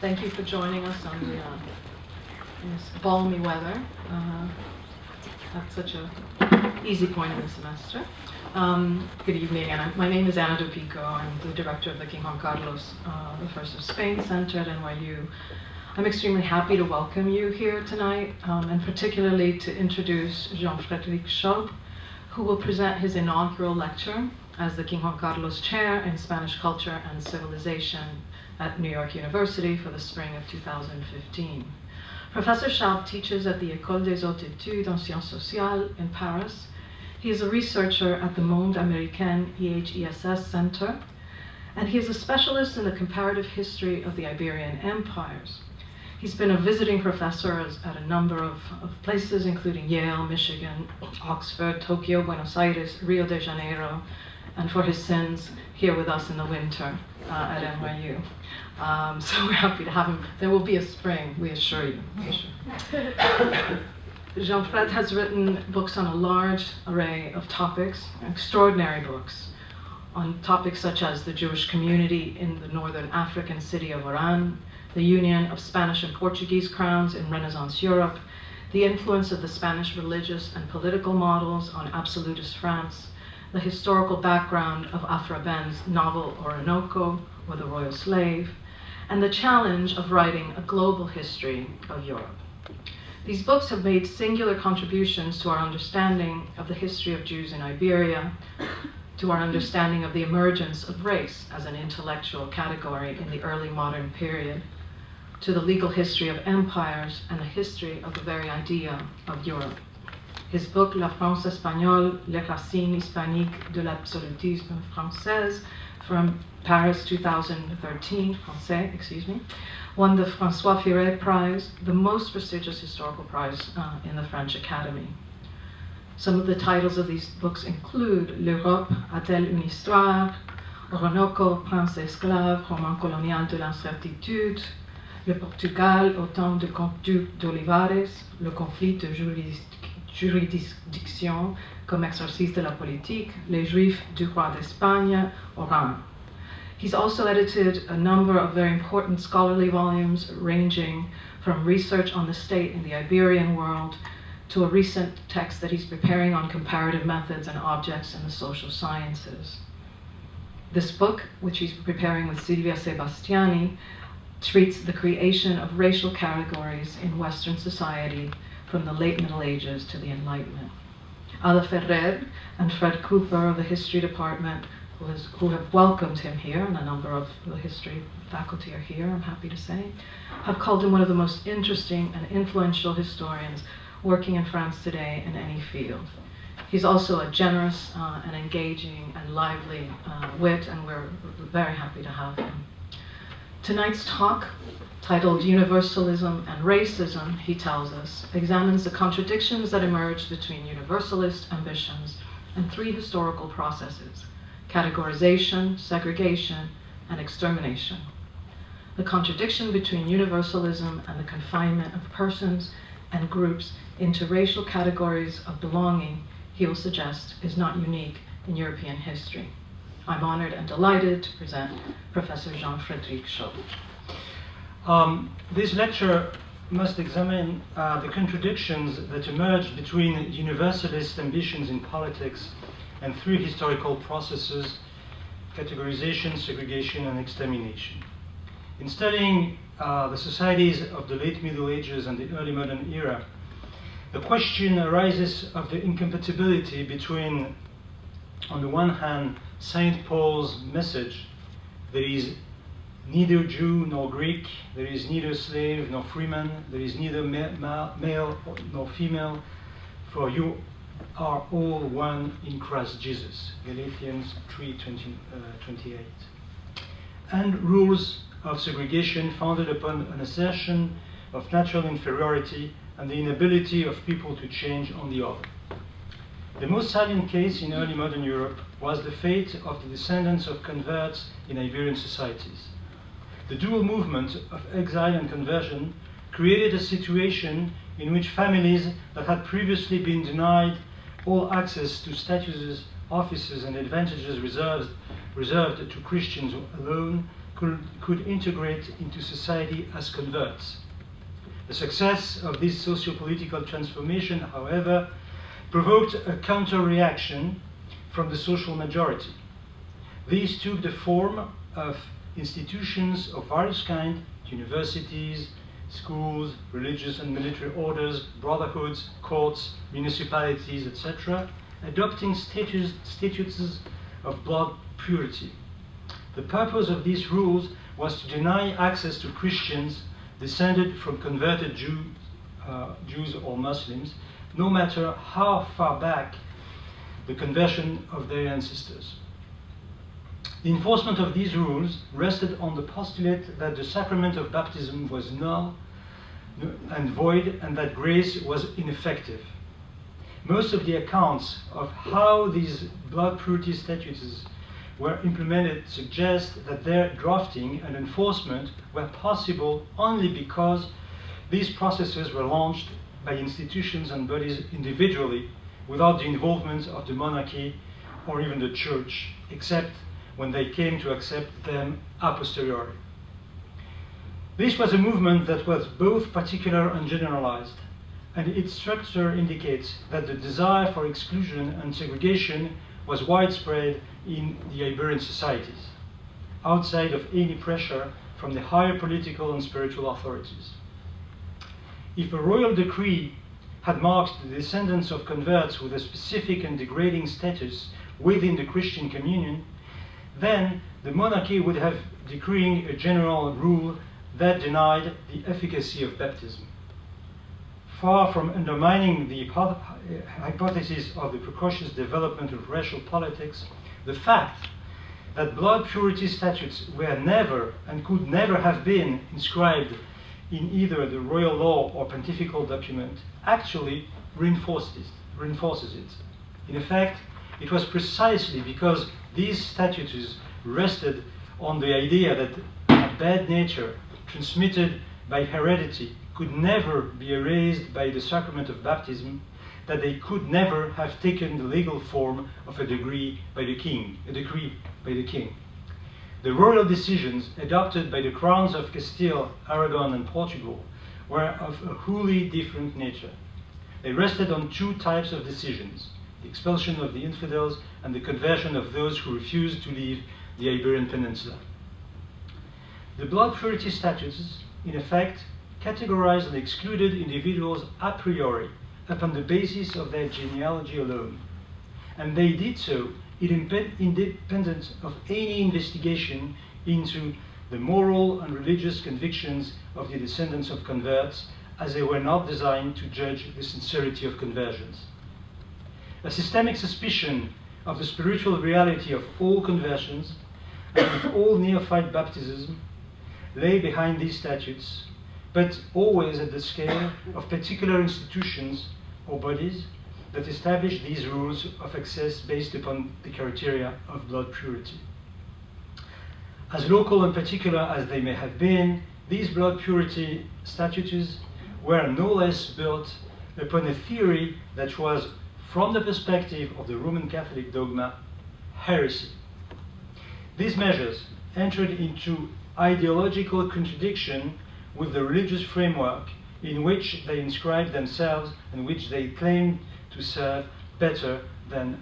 Thank you for joining us on the in this balmy weather at such a easy point in the semester. Good evening, Anna. My name is Ana Dupico. I'm the director of the King Juan Carlos I of Spain Center at NYU. I'm extremely happy to welcome you here tonight, and particularly to introduce Jean-Frédéric Schaub, who will present his inaugural lecture as the King Juan Carlos Chair in Spanish Culture and Civilization at New York University for the spring of 2015. Professor Schaub teaches at the École des Hautes Études en Sciences Sociales in Paris. He is a researcher at the Monde Américain EHESS Center, and he is a specialist in the comparative history of the Iberian empires. He's been a visiting professor at a number of places, including Yale, Michigan, Oxford, Tokyo, Buenos Aires, Rio de Janeiro, and for his sins, here with us in the winter at NYU. So we're happy to have him. There will be a spring, we assure you. Jean-Fred has written books on a large array of topics, extraordinary books, on topics such as the Jewish community in the northern African city of Oran, the union of Spanish and Portuguese crowns in Renaissance Europe, the influence of the Spanish religious and political models on absolutist France, the historical background of Afra Ben's novel Orinoco, or The Royal Slave, and the challenge of writing a global history of Europe. These books have made singular contributions to our understanding of the history of Jews in Iberia, to our understanding of the emergence of race as an intellectual category in the early modern period, to the legal history of empires and the history of the very idea of Europe. His book, La France Espagnole, Les Racines Hispaniques de l'Absolutisme Française, from Paris 2013, won the François Furet Prize, the most prestigious historical prize in the French Academy. Some of the titles of these books include L'Europe a-t-elle une histoire, Orinoco, Prince esclave, roman colonial de l'incertitude, Le Portugal au temps du comte-duc d'Olivares, Le conflit de juridiction comme exercice de la politique, Les Juifs du roi d'Espagne, Oran. He's also edited a number of very important scholarly volumes ranging from research on the state in the Iberian world to a recent text that he's preparing on comparative methods and objects in the social sciences. This book, which he's preparing with Silvia Sebastiani, treats the creation of racial categories in Western society from the late Middle Ages to the Enlightenment. Ada Ferrer and Fred Cooper of the History Department, who have welcomed him here, and a number of the history faculty are here, I'm happy to say, have called him one of the most interesting and influential historians working in France today in any field. He's also a generous and engaging and lively wit, and we're very happy to have him. Tonight's talk, titled Universalism and Racism, he tells us, examines the contradictions that emerge between universalist ambitions and three historical processes: categorization, segregation, and extermination. The contradiction between universalism and the confinement of persons and groups into racial categories of belonging, he will suggest, is not unique in European history. I'm honored and delighted to present Professor Jean-Frédéric Schaub. This lecture must examine the contradictions that emerge between universalist ambitions in politics and three historical processes: categorization, segregation, and extermination. In studying the societies of the late Middle Ages and the early modern era, the question arises of the incompatibility between, on the one hand, St. Paul's message: there is neither Jew nor Greek, there is neither slave nor freeman, there is neither male nor female, for you are all one in Christ Jesus, Galatians 3:28. And rules of segregation founded upon an assertion of natural inferiority and the inability of people to change on the other. The most salient case in early modern Europe was the fate of the descendants of converts in Iberian societies. The dual movement of exile and conversion created a situation in which families that had previously been denied all access to statuses, offices, and advantages reserved to Christians alone could integrate into society as converts. The success of this socio-political transformation, however, provoked a counter-reaction from the social majority. These took the form of institutions of various kinds, universities, schools, religious and military orders, brotherhoods, courts, municipalities, etc., adopting statutes of blood purity. The purpose of these rules was to deny access to Christians descended from converted Jews or Muslims, no matter how far back the conversion of their ancestors. The enforcement of these rules rested on the postulate that the sacrament of baptism was null and void and that grace was ineffective. Most of the accounts of how these blood purity statutes were implemented suggest that their drafting and enforcement were possible only because these processes were launched by institutions and bodies individually without the involvement of the monarchy or even the church, except when they came to accept them a posteriori. This was a movement that was both particular and generalized, and its structure indicates that the desire for exclusion and segregation was widespread in the Iberian societies, outside of any pressure from the higher political and spiritual authorities. If a royal decree had marked the descendants of converts with a specific and degrading status within the Christian communion, then the monarchy would have decreeing a general rule that denied the efficacy of baptism. Far from undermining the hypothesis of the precocious development of racial politics, the fact that blood purity statutes were never and could never have been inscribed in either the royal law or pontifical document actually reinforces it. In effect, it was precisely because these statutes rested on the idea that a bad nature transmitted by heredity could never be erased by the sacrament of baptism, that they could never have taken the legal form of a decree by the king. The royal decisions adopted by the crowns of Castile, Aragon, and Portugal were of a wholly different nature. They rested on two types of decisions: the expulsion of the infidels and the conversion of those who refused to leave the Iberian Peninsula. The blood purity statutes, in effect, categorized and excluded individuals a priori upon the basis of their genealogy alone, and they did so independent of any investigation into the moral and religious convictions of the descendants of converts, as they were not designed to judge the sincerity of conversions. A systemic suspicion of the spiritual reality of all conversions and of all neophyte baptism lay behind these statutes, but always at the scale of particular institutions or bodies that establish these rules of access based upon the criteria of blood purity. As local and particular as they may have been, these blood purity statutes were no less built upon a theory that was, from the perspective of the Roman Catholic dogma, heresy. These measures entered into ideological contradiction with the religious framework in which they inscribed themselves and which they claimed to serve better than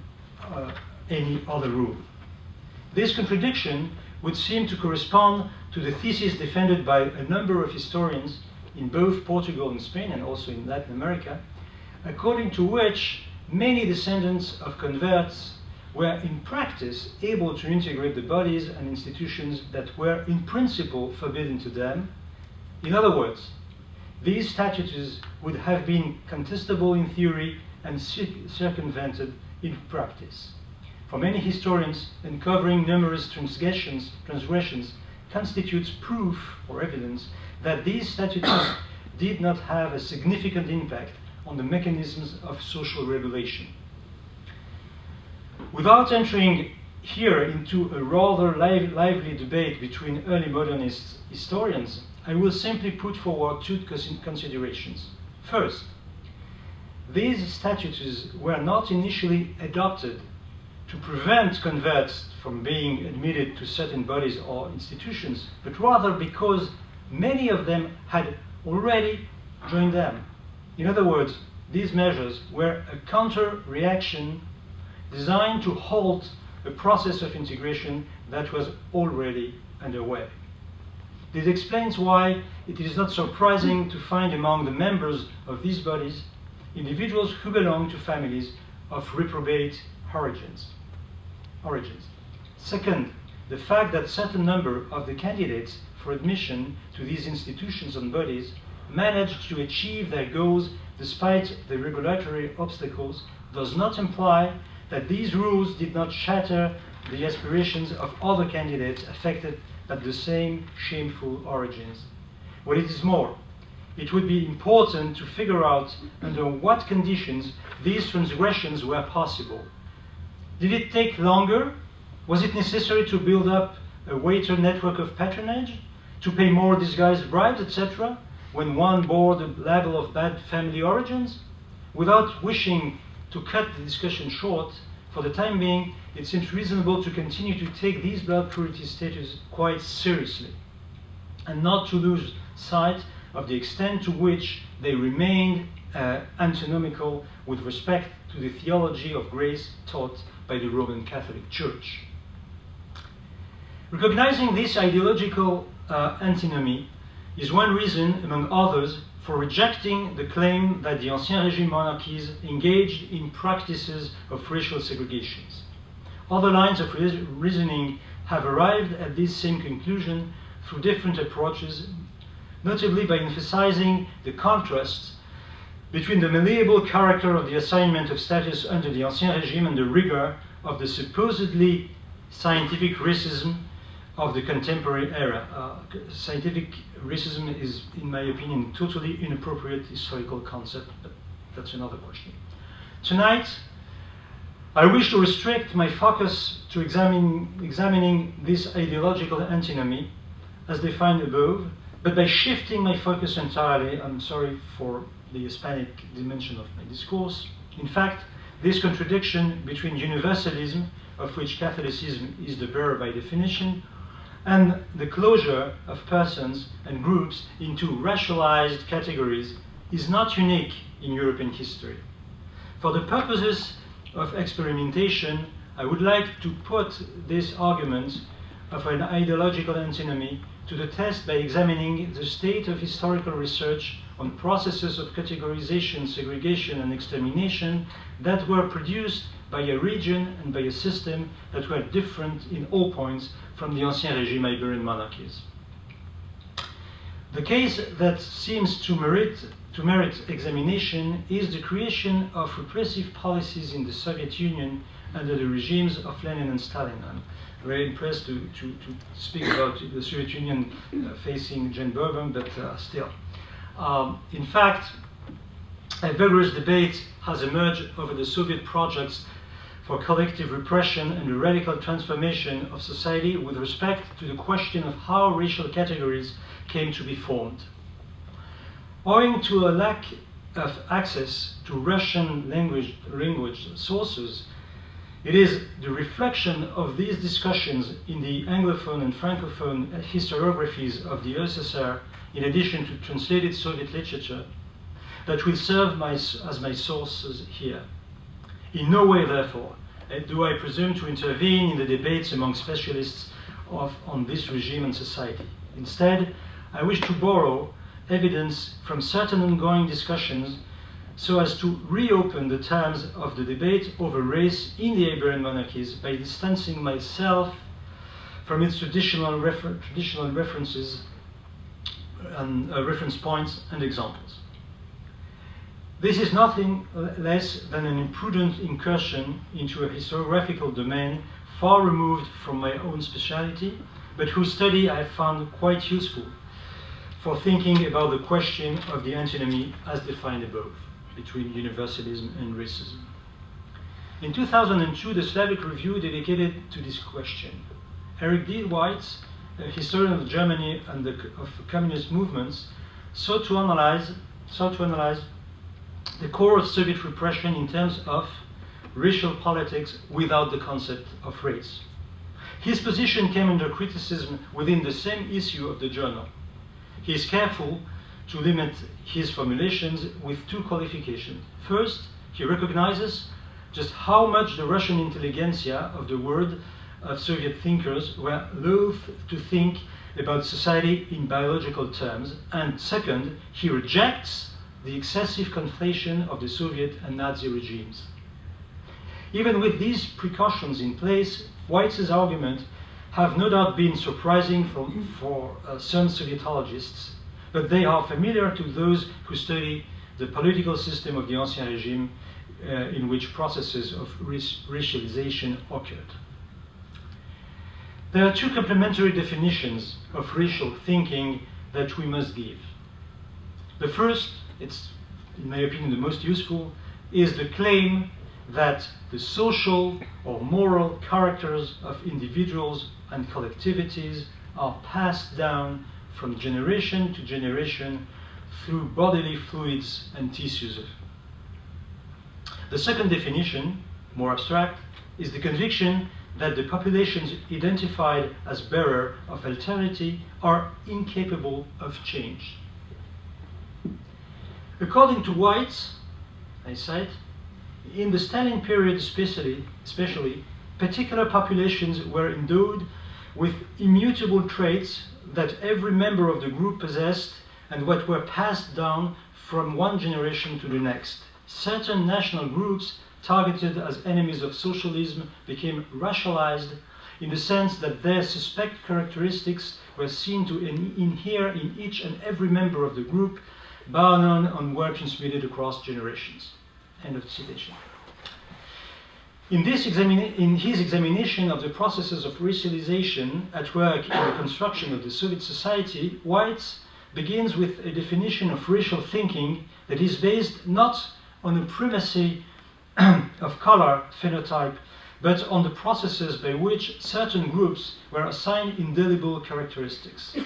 any other rule. This contradiction would seem to correspond to the thesis defended by a number of historians in both Portugal and Spain and also in Latin America, according to which many descendants of converts were in practice able to integrate the bodies and institutions that were in principle forbidden to them. In other words, these statutes would have been contestable in theory and circumvented in practice. For many historians, uncovering numerous transgressions constitutes proof or evidence that these statutes did not have a significant impact on the mechanisms of social regulation. Without entering here into a rather lively debate between early modernist historians, I will simply put forward two considerations. First, these statutes were not initially adopted to prevent converts from being admitted to certain bodies or institutions, but rather because many of them had already joined them. In other words, these measures were a counter-reaction designed to halt a process of integration that was already underway. This explains why it is not surprising to find among the members of these bodies individuals who belong to families of reprobate origins. Second, the fact that a certain number of the candidates for admission to these institutions and bodies managed to achieve their goals despite the regulatory obstacles does not imply that these rules did not shatter the aspirations of other candidates affected by the same shameful origins. What it is more, it would be important to figure out under what conditions these transgressions were possible. Did it take longer? Was it necessary to build up a waiter network of patronage, to pay more disguised bribes, etc., when one bore the label of bad family origins? Without wishing to cut the discussion short, for the time being, it seems reasonable to continue to take these blood purity status quite seriously, and not to lose sight of the extent to which they remained antinomical with respect to the theology of grace taught by the Roman Catholic Church. Recognizing this ideological antinomy is one reason, among others, for rejecting the claim that the Ancien Régime monarchies engaged in practices of racial segregations. Other lines of reasoning have arrived at this same conclusion through different approaches, notably by emphasizing the contrast between the malleable character of the assignment of status under the Ancien Régime and the rigor of the supposedly scientific racism of the contemporary era. Scientific racism is, in my opinion, a totally inappropriate historical concept, but that's another question. Tonight, I wish to restrict my focus to examining this ideological antinomy as defined above, but by shifting my focus entirely, I'm sorry for the Hispanic dimension of my discourse. In fact, this contradiction between universalism, of which Catholicism is the bearer by definition, and the closure of persons and groups into racialized categories is not unique in European history. For the purposes of experimentation, I would like to put this argument of an ideological antinomy to the test by examining the state of historical research on processes of categorization, segregation, and extermination that were produced by a region and by a system that were different in all points from the Ancien Régime Iberian monarchies. The case that seems to merit examination is the creation of repressive policies in the Soviet Union under the regimes of Lenin and Stalin. I'm very impressed to speak about the Soviet Union facing Jane Bourbon, but still. In fact, a vigorous debate has emerged over the Soviet projects for collective repression and the radical transformation of society with respect to the question of how racial categories came to be formed. Owing to a lack of access to Russian language sources, it is the reflection of these discussions in the Anglophone and Francophone historiographies of the USSR, in addition to translated Soviet literature, that will serve as my sources here. In no way, therefore, do I presume to intervene in the debates among specialists on this regime and society. Instead, I wish to borrow evidence from certain ongoing discussions so as to reopen the terms of the debate over race in the Iberian monarchies by distancing myself from its traditional references and reference points and examples. This is nothing less than an imprudent incursion into a historiographical domain far removed from my own speciality, but whose study I have found quite useful for thinking about the question of the antinomy as defined above, between universalism and racism. In 2002, the Slavic Review dedicated to this question. Eric D. White, a historian of Germany and of communist movements, sought to analyze the core of Soviet repression in terms of racial politics without the concept of race. His position came under criticism within the same issue of the journal. He is careful to limit his formulations with two qualifications. First, he recognizes just how much the Russian intelligentsia of the world of Soviet thinkers were loath to think about society in biological terms. And second, he rejects the excessive conflation of the Soviet and Nazi regimes. Even with these precautions in place, White's arguments have no doubt been surprising for some Sovietologists, but they are familiar to those who study the political system of the Ancien Régime in which processes of racialization occurred. There are two complementary definitions of racial thinking that we must give. The first, it's in my opinion the most useful, is the claim that the social or moral characters of individuals and collectivities are passed down from generation to generation through bodily fluids and tissues. The second definition, more abstract, is the conviction that the populations identified as bearer of alterity are incapable of change. According to White, I cite, in the Stalin period especially, particular populations were endowed with immutable traits that every member of the group possessed and what were passed down from one generation to the next. Certain national groups targeted as enemies of socialism became racialized in the sense that their suspect characteristics were seen to inhere in each and every member of the group, bar none and were transmitted across generations. End of citation. In his examination of the processes of racialization at work in the construction of the Soviet society, White begins with a definition of racial thinking that is based not on the primacy of color phenotype, but on the processes by which certain groups were assigned indelible characteristics.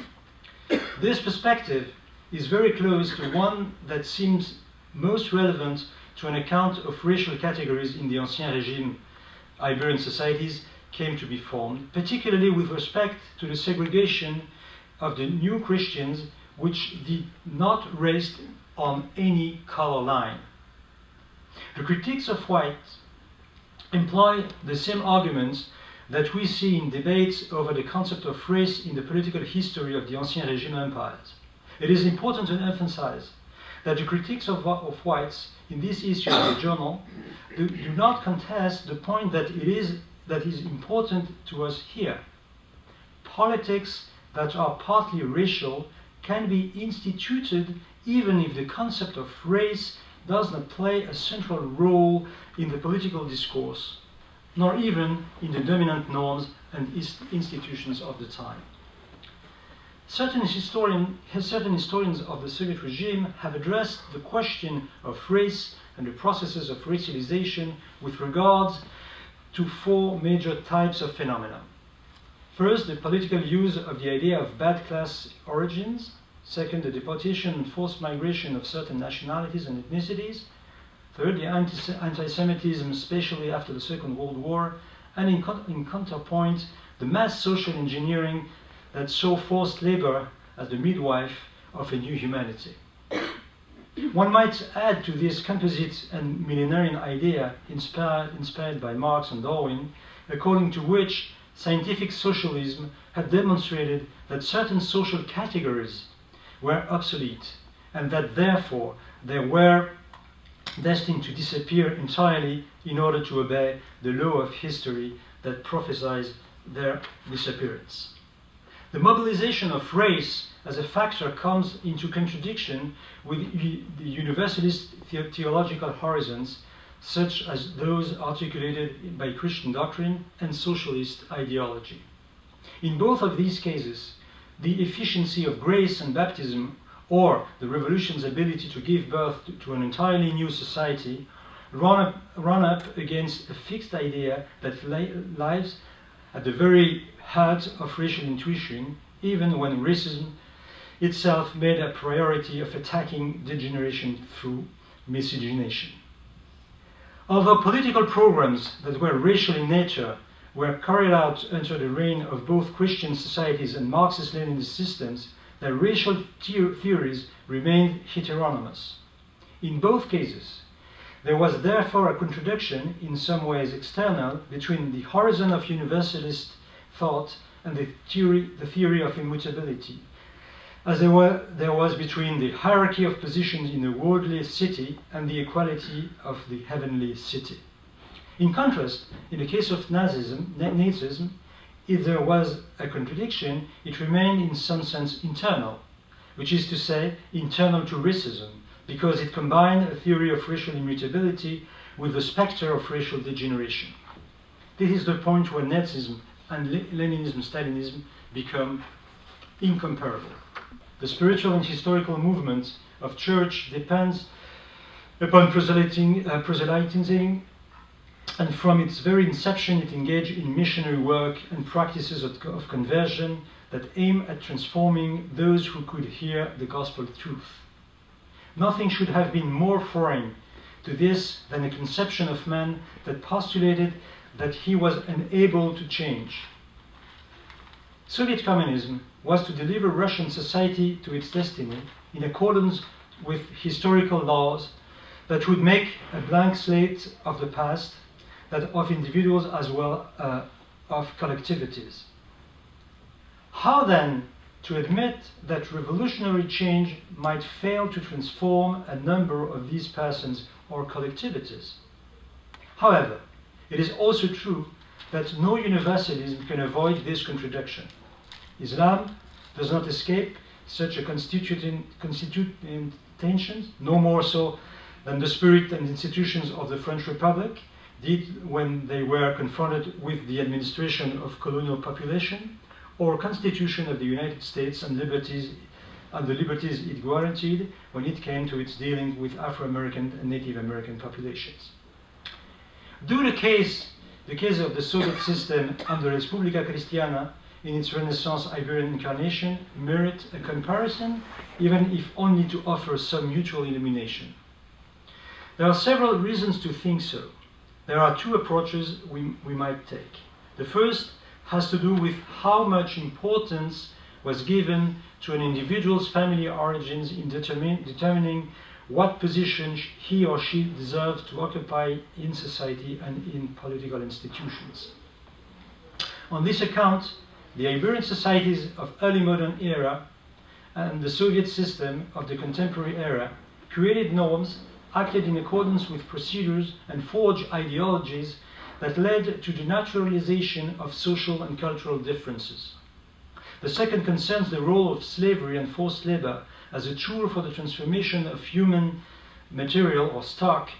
This perspective is very close to one that seems most relevant to an account of racial categories in the Ancien Régime Iberian societies came to be formed, particularly with respect to the segregation of the new Christians, which did not rest on any color line. The critiques of White employ the same arguments that we see in debates over the concept of race in the political history of the Ancien Régime empires. It is important to emphasize that the critiques of White's in this issue of the journal do not contest the point that is important to us here. Politics that are partly racial can be instituted even if the concept of race does not play a central role in the political discourse, nor even in the dominant norms and institutions of the time. Certain historians of the Soviet regime have addressed the question of race and the processes of racialization with regards to four major types of phenomena. First, the political use of the idea of bad class origins. Second, the deportation and forced migration of certain nationalities and ethnicities. Third, the anti-Semitism, especially after the Second World War. And in counterpoint, the mass social engineering that saw forced labor as the midwife of a new humanity. One might add to this composite and millenarian idea inspired by Marx and Darwin, according to which scientific socialism had demonstrated that certain social categories were obsolete and that therefore they were destined to disappear entirely in order to obey the law of history that prophesies their disappearance. The mobilization of race as a factor comes into contradiction with the universalist theological horizons, such as those articulated by Christian doctrine and socialist ideology. In both of these cases, the efficiency of grace and baptism, or the revolution's ability to give birth to an entirely new society, run up against a fixed idea that lies at the very heart of racial intuition, even when racism itself made a priority of attacking degeneration through miscegenation. Although political programs that were racial in nature were carried out under the reign of both Christian societies and Marxist-Leninist systems, their racial theories remained heteronomous. In both cases, there was therefore a contradiction, in some ways external, between the horizon of universalist thought and the theory of immutability, as there was between the hierarchy of positions in the worldly city and the equality of the heavenly city. In contrast, in the case of Nazism, if there was a contradiction, it remained in some sense internal, which is to say, internal to racism, because it combined a theory of racial immutability with the specter of racial degeneration. This is the point where Nazism and Leninism, Stalinism become incomparable. The spiritual and historical movement of church depends upon proselytizing, and from its very inception it engaged in missionary work and practices of conversion that aim at transforming those who could hear the gospel truth. Nothing should have been more foreign to this than a conception of man that postulated that he was unable to change. Soviet communism was to deliver Russian society to its destiny in accordance with historical laws that would make a blank slate of the past, that of individuals as well of collectivities. How then to admit that revolutionary change might fail to transform a number of these persons or collectivities? However, it is also true that no universalism can avoid this contradiction. Islam does not escape such a constituent tensions, no more so than the spirit and institutions of the French Republic did when they were confronted with the administration of colonial population, or Constitution of the United States and the liberties it guaranteed when it came to its dealing with Afro-American and Native American populations. The case of the Soviet system and the Respublika Cristiana in its Renaissance Iberian incarnation merit a comparison, even if only to offer some mutual illumination. There are several reasons to think so. There are two approaches we might take. The first has to do with how much importance was given to an individual's family origins in determining what position he or she deserved to occupy in society and in political institutions. On this account, the Iberian societies of early modern era and the Soviet system of the contemporary era created norms, acted in accordance with procedures, and forged ideologies that led to the naturalization of social and cultural differences. The second concerns the role of slavery and forced labor as a tool for the transformation of human material or stock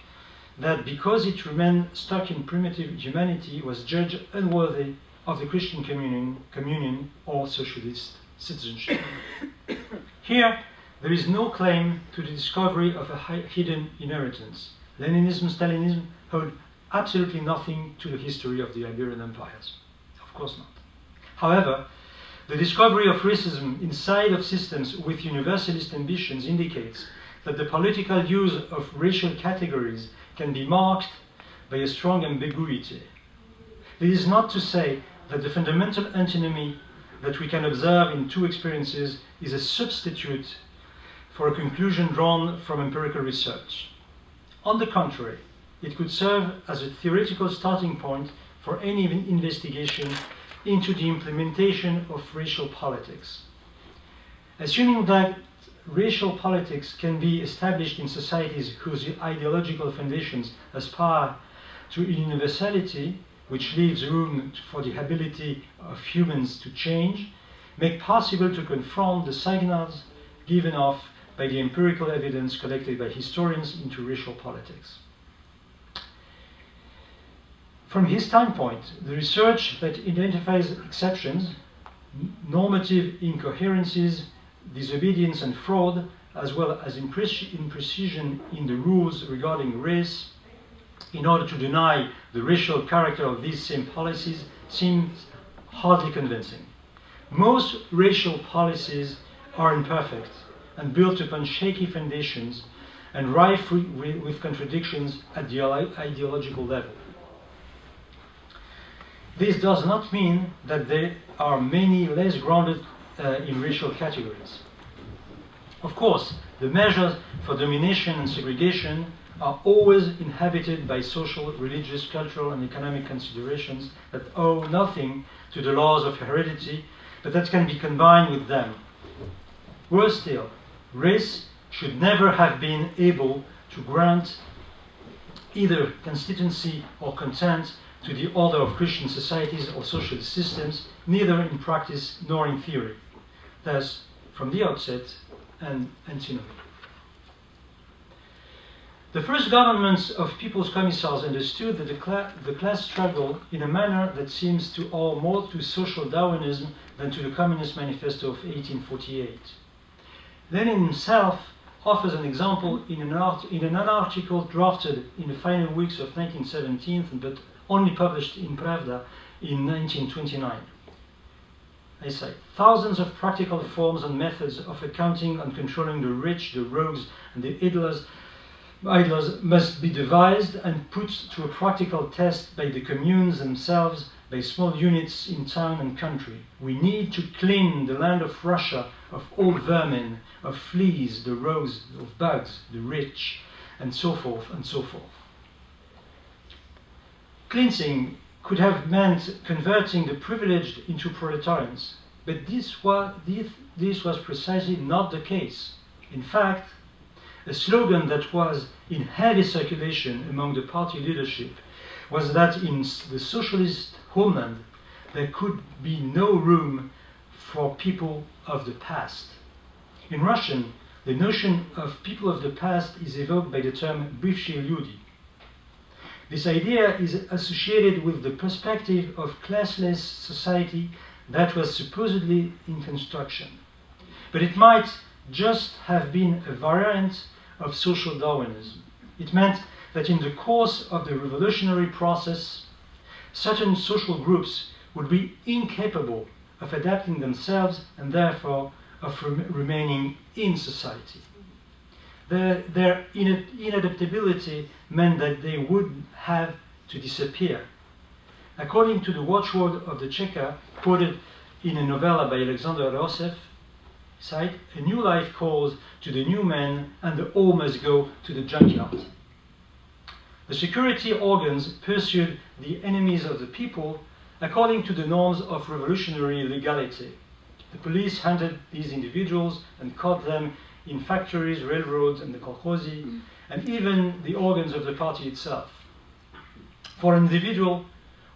that, because it remained stuck in primitive humanity, was judged unworthy of the Christian communion or socialist citizenship. Here, there is no claim to the discovery of a hidden inheritance. Leninism, Stalinism owed absolutely nothing to the history of the Iberian empires. Of course not. However, the discovery of racism inside of systems with universalist ambitions indicates that the political use of racial categories can be marked by a strong ambiguity. This is not to say that the fundamental antinomy that we can observe in two experiences is a substitute for a conclusion drawn from empirical research. On the contrary, it could serve as a theoretical starting point for any investigation into the implementation of racial politics. Assuming that racial politics can be established in societies whose ideological foundations aspire to universality, which leaves room for the ability of humans to change, make possible to confront the signals given off by the empirical evidence collected by historians into racial politics. From his standpoint, the research that identifies exceptions, normative incoherencies, disobedience and fraud, as well as imprecision in the rules regarding race, in order to deny the racial character of these same policies, seems hardly convincing. Most racial policies are imperfect and built upon shaky foundations, and rife with contradictions at the ideological level. This does not mean that there are many less grounded in racial categories. Of course, the measures for domination and segregation are always inhabited by social, religious, cultural, and economic considerations that owe nothing to the laws of heredity, but that can be combined with them. Worse still, race should never have been able to grant either constituency or content to the order of Christian societies or social systems, neither in practice nor in theory. Thus, from the outset, an antinomy. The first governments of People's Commissars understood that the class struggle in a manner that seems to owe more to social Darwinism than to the Communist Manifesto of 1848. Lenin himself offers an example in an article drafted in the final weeks of 1917, but only published in Pravda in 1929. I say, thousands of practical forms and methods of accounting and controlling the rich, the rogues, and the idlers must be devised and put to a practical test by the communes themselves, by small units in town and country. We need to clean the land of Russia of all vermin, of fleas, the rogues, of bugs, the rich, and so forth and so forth. Cleansing could have meant converting the privileged into proletarians, but this was precisely not the case. In fact, a slogan that was in heavy circulation among the party leadership was that in the socialist homeland there could be no room for people of the past. In Russian, the notion of people of the past is evoked by the term бывшие люди. This idea is associated with the perspective of classless society that was supposedly in construction. But it might just have been a variant of social Darwinism. It meant that in the course of the revolutionary process, certain social groups would be incapable of adapting themselves and therefore of remaining in society. Their inadaptability meant that they would have to disappear. According to the watchword of the Cheka, quoted in a novella by Alexander Losev, cite, a new life calls to the new men and the old must go to the junkyard. The security organs pursued the enemies of the people according to the norms of revolutionary legality. The police hunted these individuals and caught them in factories, railroads, and the kolkhozy, and even the organs of the party itself. For an individual,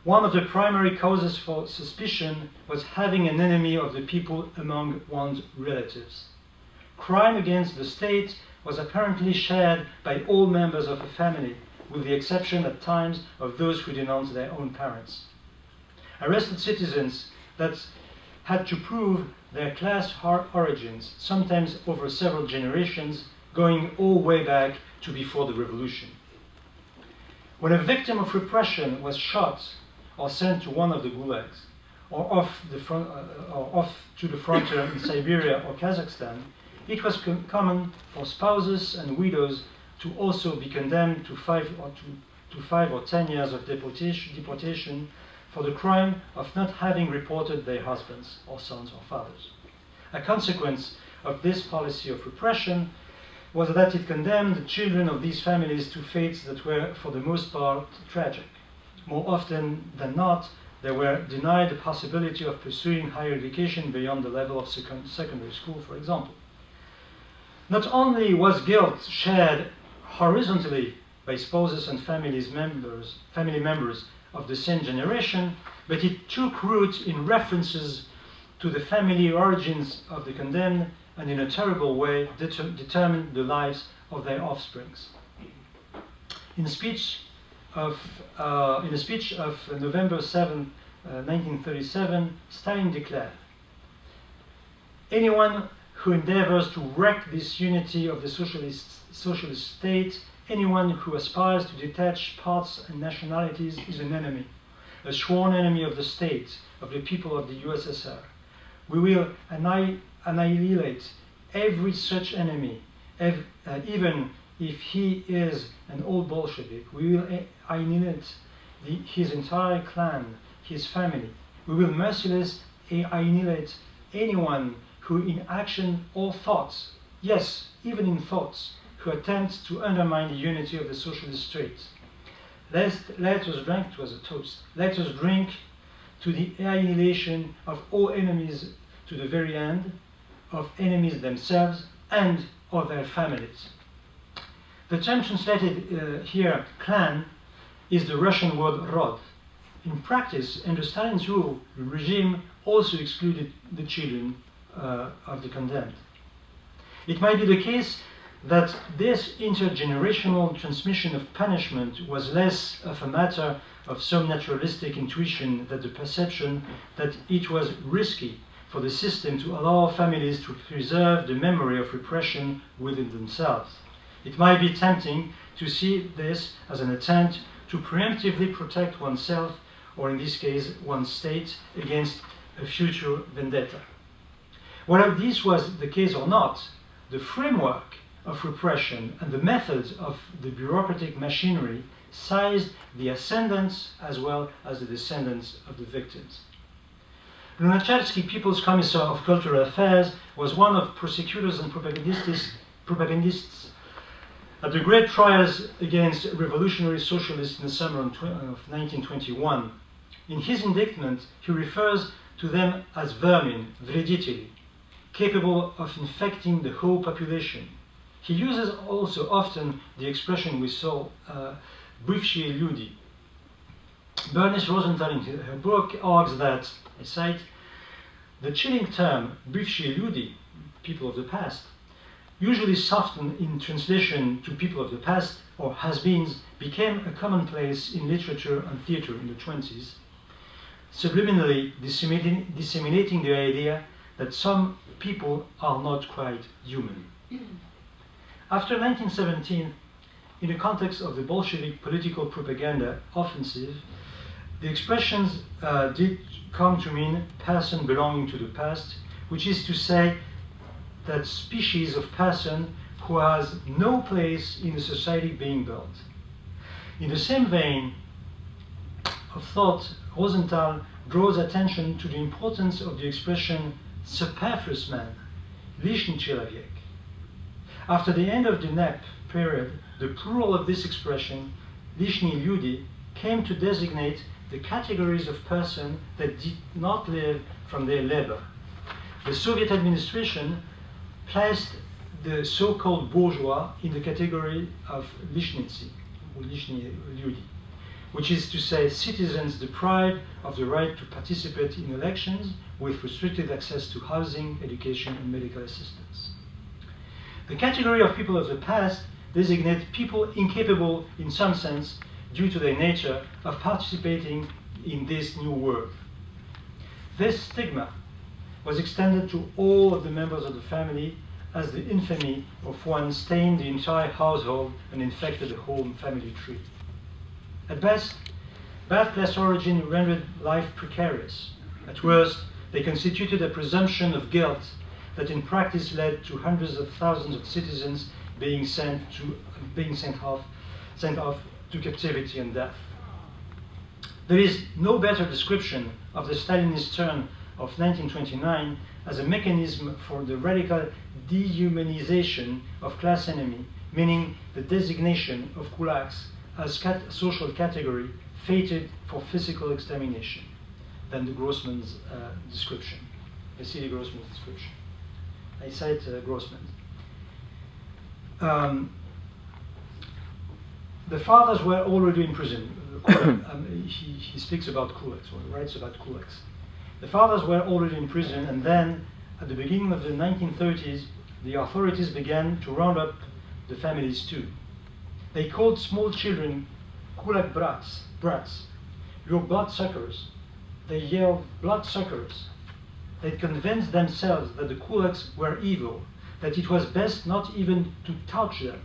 one of the primary causes for suspicion was having an enemy of the people among one's relatives. Crime against the state was apparently shared by all members of a family, with the exception at times of those who denounced their own parents. Arrested citizens that had to prove their class origins, sometimes over several generations, going all the way back to before the revolution. When a victim of repression was shot or sent to one of the gulags, or off to the frontier in Siberia or Kazakhstan, it was common for spouses and widows to also be condemned to 5 or 10 years of deportation for the crime of not having reported their husbands or sons or fathers. A consequence of this policy of repression was that it condemned the children of these families to fates that were, for the most part, tragic. More often than not, they were denied the possibility of pursuing higher education beyond the level of secondary school, for example. Not only was guilt shared horizontally by spouses and family members of the same generation, but it took root in references to the family origins of the condemned and in a terrible way determined the lives of their offsprings. In a speech of November 7, 1937, Stalin declared, "Anyone who endeavors to wreck this unity of the socialist state, anyone who aspires to detach parts and nationalities is an enemy, a sworn enemy of the state, of the people of the USSR. We will annihilate every such enemy, even if he is an old Bolshevik, we will annihilate his entire clan, his family. We will mercilessly annihilate anyone who in action or thoughts, yes, even in thoughts, who attempts to undermine the unity of the socialist state. Let us drink, it was a toast, let us drink to the annihilation of all enemies to the very end, of enemies themselves and of their families. The term translated here, clan, is the Russian word rod. In practice, under Stalin's rule, the regime also excluded the children of the condemned. It might be the case that this intergenerational transmission of punishment was less of a matter of some naturalistic intuition than the perception that it was risky for the system to allow families to preserve the memory of repression within themselves. It might be tempting to see this as an attempt to preemptively protect oneself, or in this case, one's state, against a future vendetta. Whether this was the case or not, the framework of repression and the methods of the bureaucratic machinery sized the ascendants as well as the descendants of the victims. Lunacharski, People's Commissar of Cultural Affairs, was one of prosecutors and propagandists at the great trials against revolutionary socialists in the summer of 1921. In his indictment, he refers to them as vermin, vredители, capable of infecting the whole population. He uses also often the expression we saw, bывшие люди. Bernice Rosenthal in her book argues that, I cite, the chilling term бывшие люди, people of the past, usually softened in translation to people of the past or has-beens, became a commonplace in literature and theater in the 20s, subliminally disseminating the idea that some people are not quite human. After 1917, in the context of the Bolshevik political propaganda offensive, the expressions did come to mean person belonging to the past, which is to say that species of person who has no place in the society being built. In the same vein of thought, Rosenthal draws attention to the importance of the expression superfluous man, lishny человек. After the end of the NEP period, the plural of this expression, lishny люди, came to designate the categories of persons that did not live from their labor. The Soviet administration placed the so-called bourgeois in the category of lishniцы, or lishny люди, which is to say citizens deprived of the right to participate in elections with restricted access to housing, education, and medical assistance. The category of people of the past designates people incapable, in some sense, due to their nature, of participating in this new world. This stigma was extended to all of the members of the family, as the infamy of Juan stained the entire household and infected the whole family tree. At best, bad class origin rendered life precarious. At worst, they constituted a presumption of guilt that in practice led to hundreds of thousands of citizens being sent off to captivity and death. There is no better description of the Stalinist turn of 1929 as a mechanism for the radical dehumanization of class enemy, meaning the designation of kulaks as social category fated for physical extermination, than the Grossman's description. Vasily Grossman's description. I cite Grossman. The fathers were already in prison. He speaks about kulaks, or writes about kulaks. The fathers were already in prison, and then, at the beginning of the 1930s, the authorities began to round up the families too. They called small children kulak brats, your bloodsuckers. They yelled bloodsuckers. They convinced themselves that the kulaks were evil, that it was best not even to touch them,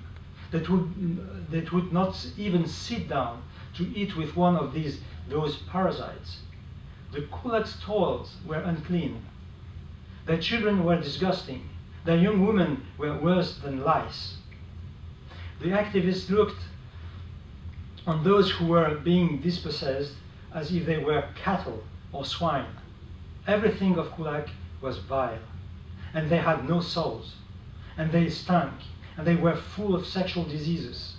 that would not even sit down to eat with one of those parasites. The kulaks' toils were unclean. Their children were disgusting. Their young women were worse than lice. the activists looked on those who were being dispossessed as if they were cattle or swine. Everything of Kulak was vile, and they had no souls, and they stank, and they were full of sexual diseases,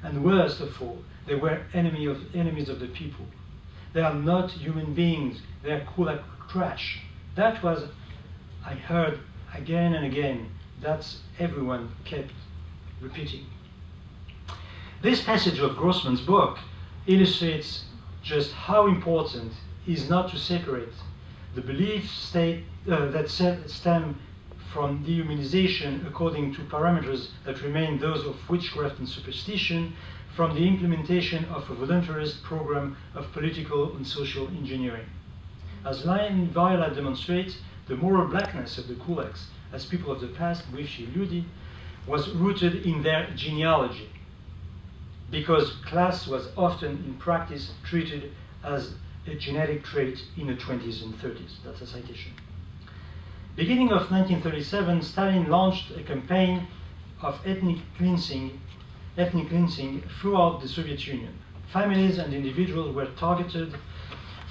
and worst of all, they were enemies of the people. They are not human beings, they are Kulak trash. That was, I heard again and again, that's everyone kept repeating. This passage of Grossman's book illustrates just how important it is not to separate the belief state that stem from dehumanization according to parameters that remain those of witchcraft and superstition from the implementation of a voluntarist program of political and social engineering. As Lion Viola demonstrates, the moral blackness of the kulaks as people of the past, briefly alluded, was rooted in their genealogy, because class was often in practice treated as a genetic trait in the 20s and 30s. That's a citation. Beginning of 1937, Stalin launched a campaign of ethnic cleansing throughout the Soviet Union. Families and individuals were targeted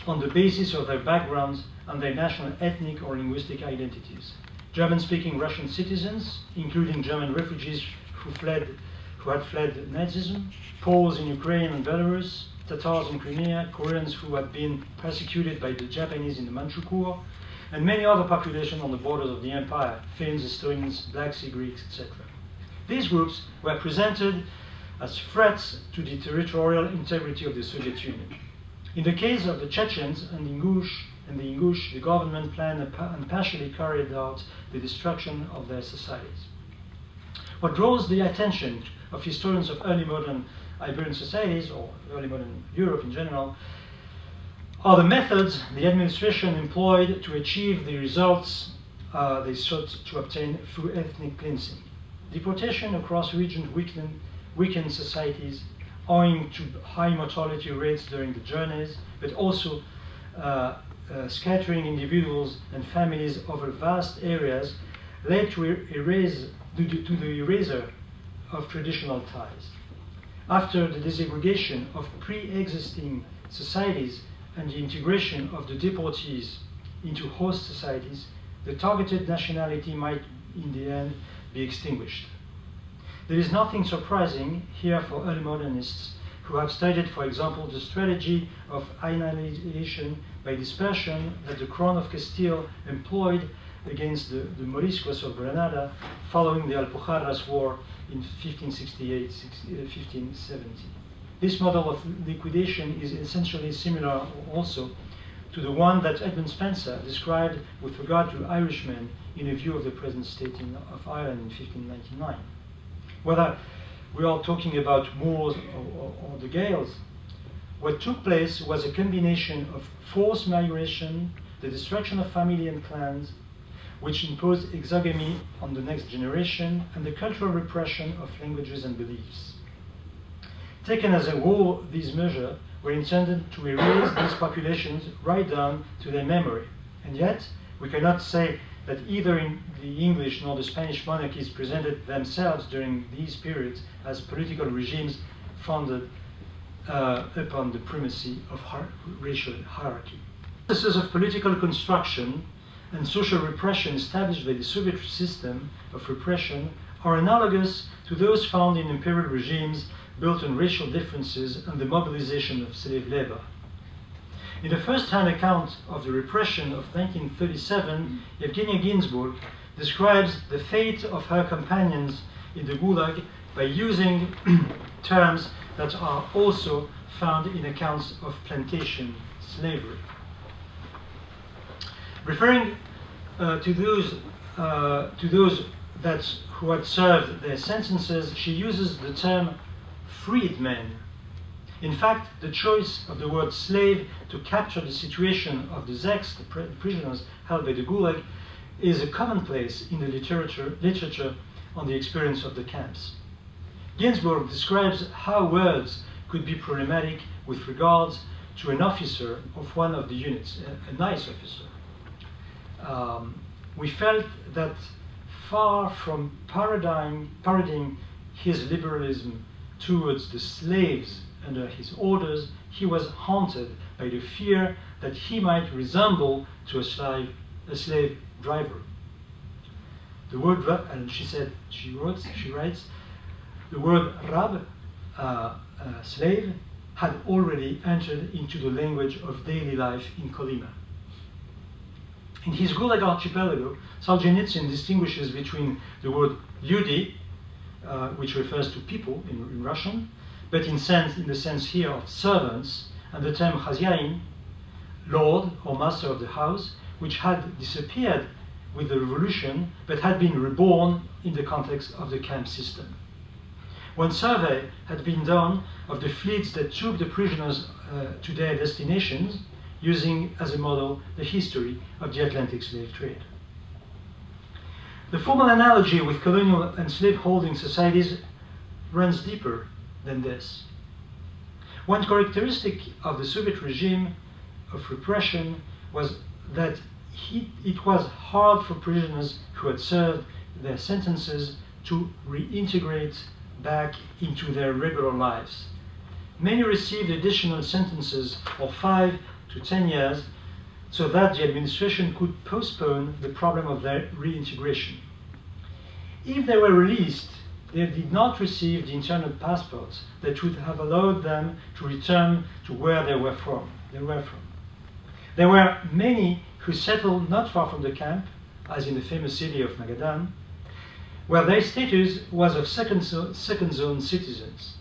on the basis of their backgrounds and their national ethnic or linguistic identities. German-speaking Russian citizens, including German refugees who had fled Nazism, Poles in Ukraine and Belarus, Tatars in Crimea, Koreans who had been persecuted by the Japanese in the Manchukuo, and many other populations on the borders of the empire, Finns, Estonians, Black Sea Greeks, etc. These groups were presented as threats to the territorial integrity of the Soviet Union. In the case of the Chechens and the Ingush, the government planned and partially carried out the destruction of their societies. What draws the attention of historians of early modern Iberian societies, or early modern Europe in general, are the methods the administration employed to achieve the results they sought to obtain through ethnic cleansing. Deportation across regions weakened societies owing to high mortality rates during the journeys, but also scattering individuals and families over vast areas led to the erasure of traditional ties. After the desegregation of pre-existing societies and the integration of the deportees into host societies, the targeted nationality might in the end be extinguished. There is nothing surprising here for early modernists who have studied, for example, the strategy of annihilation by dispersion that the Crown of Castile employed against the Moriscos of Granada following the Alpujarras War in 1568-1570. This model of liquidation is essentially similar also to the one that Edmund Spencer described with regard to Irishmen in a view of the present state of Ireland in 1599. Whether we are talking about Moors or the Gaels, what took place was a combination of forced migration, the destruction of family and clans, which imposed exogamy on the next generation, and the cultural repression of languages and beliefs. Taken as a whole, these measures were intended to erase these populations right down to their memory. And yet, we cannot say that either in the English nor the Spanish monarchies presented themselves during these periods as political regimes founded upon the primacy of racial hierarchy. Processes of political construction and social repression established by the Soviet system of repression are analogous to those found in imperial regimes built on racial differences and the mobilization of slave labor. In a first-hand account of the repression of 1937, Yevgenia Ginsburg describes the fate of her companions in the Gulag by using terms that are also found in accounts of plantation slavery. Referring to those who had served their sentences, she uses the term freedmen. In fact, the choice of the word slave to capture the situation of the Zeks, the prisoners held by the Gulag, is a commonplace in the literature on the experience of the camps. Ginsburg describes how words could be problematic with regards to an officer of one of the units, a nice officer. We felt that far from parodying his liberalism towards the slaves under his orders, he was haunted by the fear that he might resemble to a slave driver. The word, and she writes, the word rab, slave, had already entered into the language of daily life in Kolyma. In his Gulag Archipelago, Solzhenitsyn distinguishes between the word люди, which refers to people in Russian, but in the sense here of servants, and the term chazyain, lord or master of the house, which had disappeared with the revolution, but had been reborn in the context of the camp system. One survey had been done of the fleets that took the prisoners to their destinations, using as a model the history of the Atlantic slave trade. The formal analogy with colonial and slave-holding societies runs deeper than this. One characteristic of the Soviet regime of repression was that it was hard for prisoners who had served their sentences to reintegrate back into their regular lives. Many received additional sentences of 5 to 10 years so that the administration could postpone the problem of their reintegration. If they were released, they did not receive the internal passports that would have allowed them to return to where they were from. There were many who settled not far from the camp, as in the famous city of Magadan, where their status was of second zone citizens.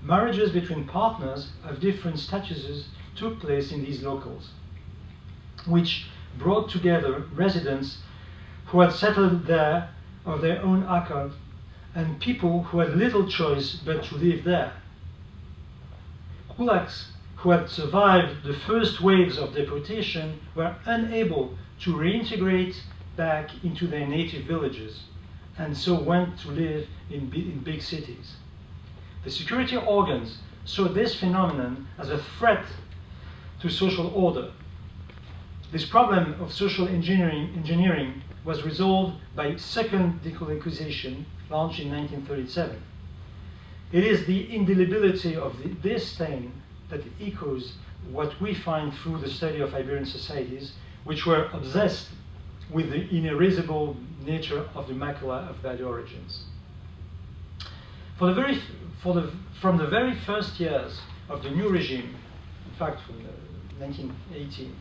Marriages between partners of different statuses took place in these locales, which brought together residents who had settled there of their own accord and people who had little choice but to live there. Kulaks who had survived the first waves of deportation were unable to reintegrate back into their native villages, and so went to live in big cities. The security organs saw this phenomenon as a threat to social order. This problem of social engineering was resolved by second decolonization, launched in 1937. It is the indelibility of this stain that echoes what we find through the study of Iberian societies, which were obsessed with the inerasable nature of the macula of bad origins. From the very first years of the new regime, in fact from 1918,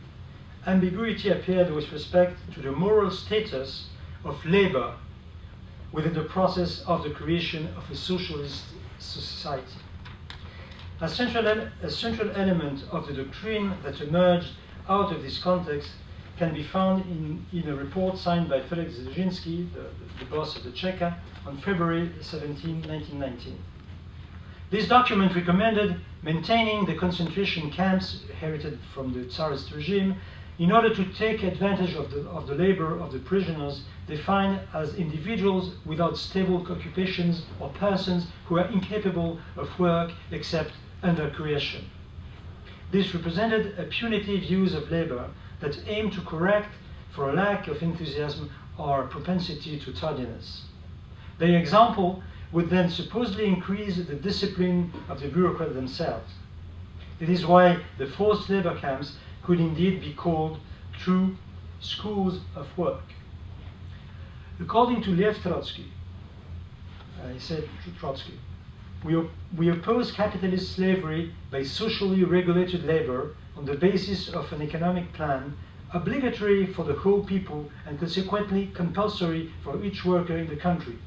ambiguity appeared with respect to the moral status of labor within the process of the creation of a socialist society. A central element of the doctrine that emerged out of this context can be found in a report signed by Felix Dzerzhinsky, the boss of the Cheka, on February 17, 1919. This document recommended maintaining the concentration camps inherited from the Tsarist regime in order to take advantage of the labor of the prisoners defined as individuals without stable occupations or persons who are incapable of work except under coercion. This represented a punitive use of labor that aimed to correct for a lack of enthusiasm or propensity to tardiness. The example would then supposedly increase the discipline of the bureaucrats themselves. It is why the forced labor camps could indeed be called true schools of work. According to Lev Trotsky, he said to Trotsky, we oppose capitalist slavery by socially regulated labor on the basis of an economic plan obligatory for the whole people and consequently compulsory for each worker in the country.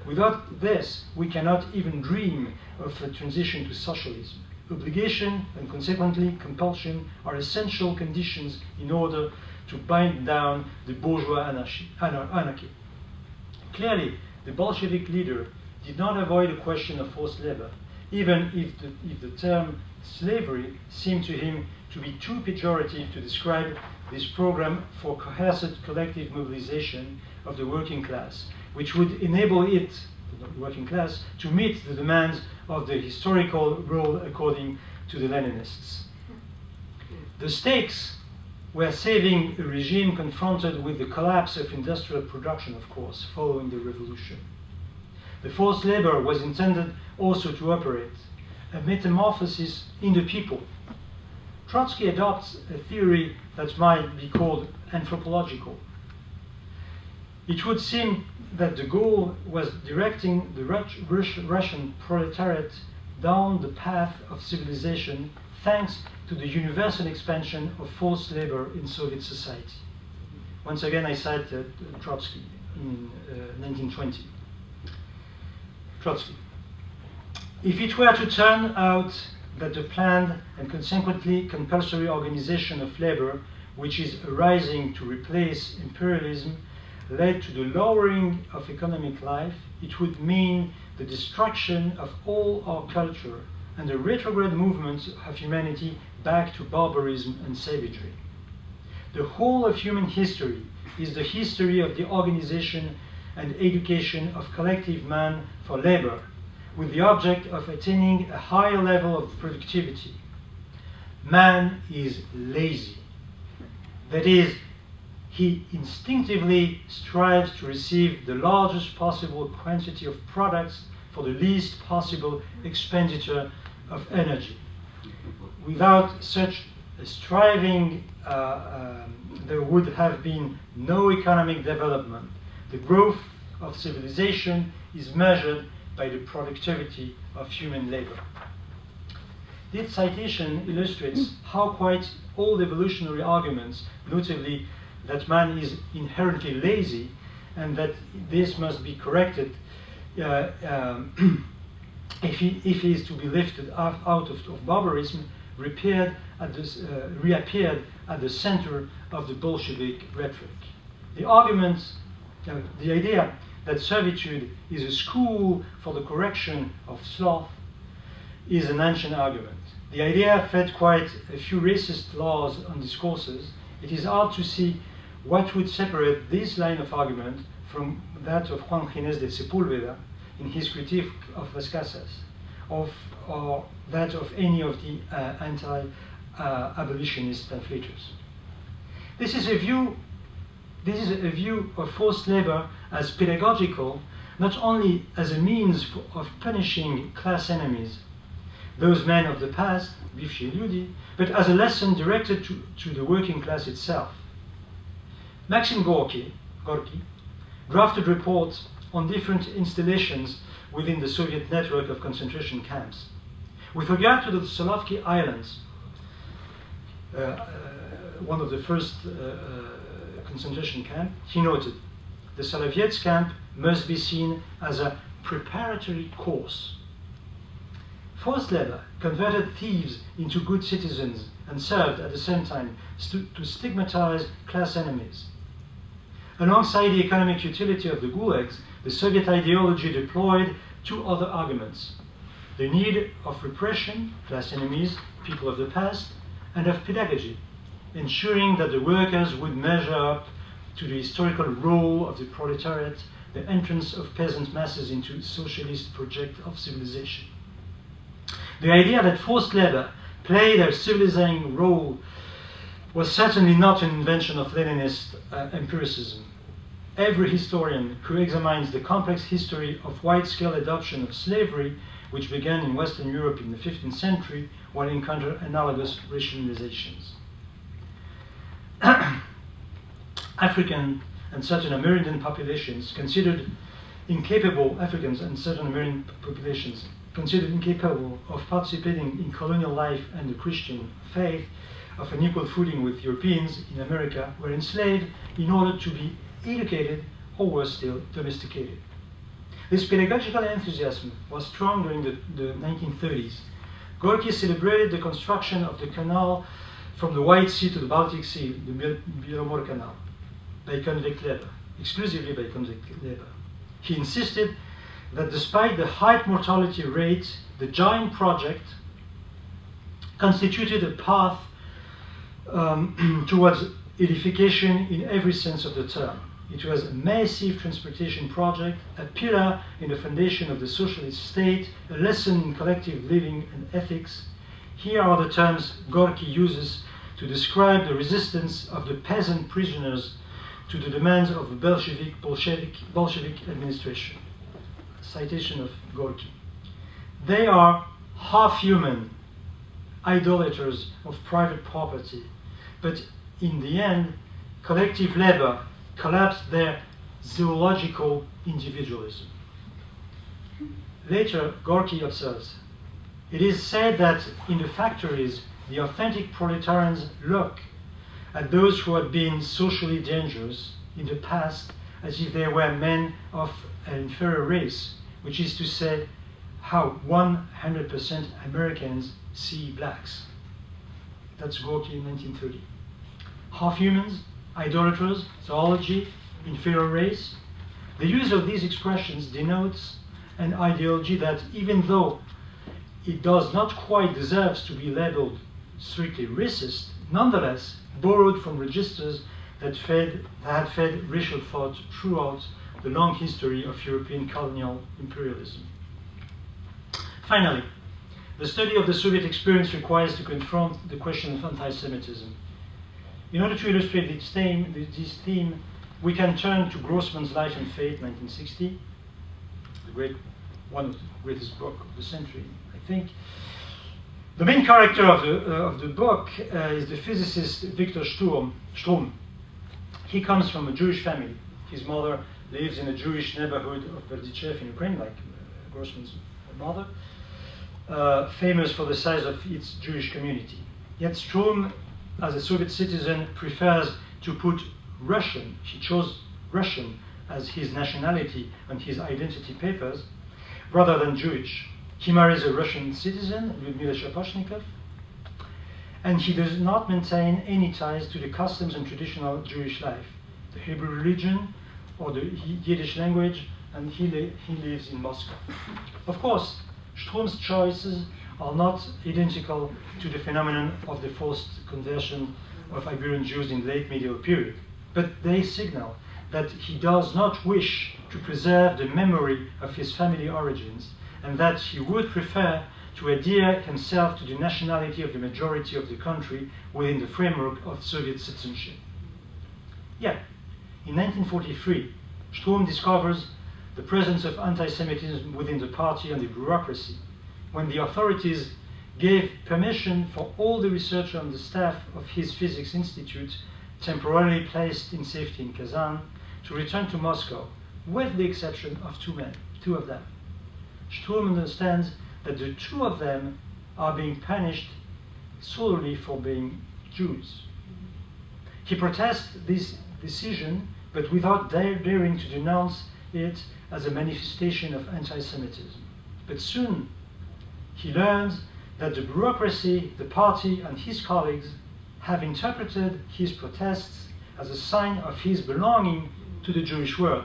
Without this, we cannot even dream of a transition to socialism. Obligation and consequently compulsion are essential conditions in order to bind down the bourgeois anarchy. Clearly, the Bolshevik leader did not avoid the question of forced labor, even if the term slavery seemed to him to be too pejorative to describe this program for coerced collective mobilization of the working class, which would enable it, the working class, to meet the demands of the historical role according to the Leninists. The stakes were saving a regime confronted with the collapse of industrial production, of course, following the revolution. The forced labor was intended also to operate a metamorphosis in the people. Trotsky adopts a theory that might be called anthropological. It would seem that the goal was directing the Russian proletariat down the path of civilization thanks to the universal expansion of forced labor in Soviet society. Once again, I cite Trotsky in 1920. Trotsky. If it were to turn out that the planned and consequently compulsory organization of labor, which is arising to replace imperialism, led to the lowering of economic life, it would mean the destruction of all our culture and the retrograde movements of humanity back to barbarism and savagery. The whole of human history is the history of the organization and education of collective man for labor, with the object of attaining a higher level of productivity. Man is lazy. That is, he instinctively strives to receive the largest possible quantity of products for the least possible expenditure of energy. Without such a striving, there would have been no economic development. The growth of civilization is measured by the productivity of human labor. This citation illustrates how quite all evolutionary arguments, notably that man is inherently lazy and that this must be corrected if he is to be lifted out of barbarism, reappeared at the center of the Bolshevik rhetoric. The arguments, the idea that servitude is a school for the correction of sloth is an ancient argument. The idea fed quite a few racist laws on discourses. It is hard to see what would separate this line of argument from that of Juan Ginés de Sepúlveda in his critique of Las Casas, or that of any of the anti-abolitionist pamphleters. This is a view of forced labor as pedagogical, not only as a means of punishing class enemies, those men of the past, bivši ljudi, but as a lesson directed to the working class itself. Maxim Gorky drafted reports on different installations within the Soviet network of concentration camps. With regard to the Solovki Islands, one of the first concentration camp, he noted, the Soloviets camp must be seen as a preparatory course. Forced labor converted thieves into good citizens and served at the same time to stigmatize class enemies. Alongside the economic utility of the gulags, the Soviet ideology deployed two other arguments: the need of repression, class enemies, people of the past, and of pedagogy, ensuring that the workers would measure up to the historical role of the proletariat, the entrance of peasant masses into the socialist project of civilization. The idea that forced labor played a civilizing role was certainly not an invention of Leninist empiricism. Every historian who examines the complex history of wide-scale adoption of slavery, which began in Western Europe in the 15th century, will encounter analogous rationalizations. African and certain American populations considered incapable, Africans and certain American populations considered incapable of participating in colonial life and the Christian faith of an equal footing with Europeans in America, were enslaved in order to be educated or were still domesticated. This pedagogical enthusiasm was strong during the 1930s. Gorky celebrated the construction of the canal from the White Sea to the Baltic Sea, the Bielomor Canal, by convict labor, exclusively by convict labor. He insisted that despite the high mortality rate, the giant project constituted a path towards edification in every sense of the term. It was a massive transportation project, a pillar in the foundation of the socialist state, a lesson in collective living and ethics. Here are the terms Gorky uses to describe the resistance of the peasant prisoners to the demands of the Bolshevik administration. citation of Gorky. They are half human, idolaters of private property, but in the end, collective labor collapsed their zoological individualism. Later, Gorky observes, it is said that in the factories, the authentic proletarians look at those who had been socially dangerous in the past as if they were men of an inferior race, which is to say, how 100% Americans see blacks. That's Gorky in 1930. Half humans, idolaters, zoology, inferior race. The use of these expressions denotes an ideology that, even though it does not quite deserve to be labeled strictly racist, nonetheless borrowed from registers that had fed racial thought throughout the long history of European colonial imperialism. Finally, the study of the Soviet experience requires to confront the question of anti-Semitism. In order to illustrate this theme, we can turn to Grossman's Life and Fate, 1960, one of the greatest books of the century, I think. The main character of the book is the physicist Victor Strom. He comes from a Jewish family. His mother lives in a Jewish neighborhood of Berdichev in Ukraine, like Grossman's mother, famous for the size of its Jewish community. Yet Strom, as a Soviet citizen, prefers to put Russian. He chose Russian as his nationality on his identity papers, rather than Jewish. He marries a Russian citizen, Lyudmila Shaposhnikov, and he does not maintain any ties to the customs and traditional Jewish life, the Hebrew religion or the Yiddish language, and he lives in Moscow. Of course, Strom's choices are not identical to the phenomenon of the forced conversion of Iberian Jews in the late medieval period, but they signal that he does not wish to preserve the memory of his family origins, and that he would prefer to adhere himself to the nationality of the majority of the country within the framework of Soviet citizenship. Yet, in 1943, Strom discovers the presence of anti-Semitism within the party and the bureaucracy, when the authorities gave permission for all the researchers on the staff of his physics institute, temporarily placed in safety in Kazan, to return to Moscow, with the exception of two of them. Strom understands that the two of them are being punished solely for being Jews. He protests this decision, but without daring to denounce it as a manifestation of anti-Semitism. But soon, he learns that the bureaucracy, the party, and his colleagues have interpreted his protests as a sign of his belonging to the Jewish world.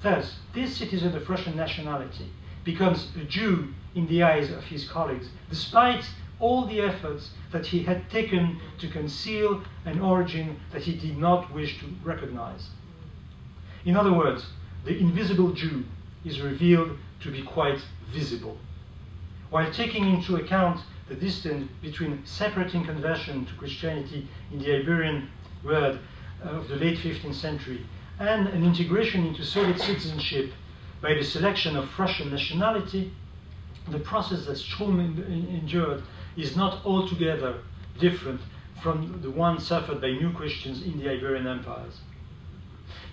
Thus, this citizen of Russian nationality becomes a Jew in the eyes of his colleagues, despite all the efforts that he had taken to conceal an origin that he did not wish to recognize. In other words, the invisible Jew is revealed to be quite visible. While taking into account the distance between separating conversion to Christianity in the Iberian world of the late 15th century and an integration into Soviet citizenship by the selection of Russian nationality, the process that Strom endured is not altogether different from the one suffered by new Christians in the Iberian empires.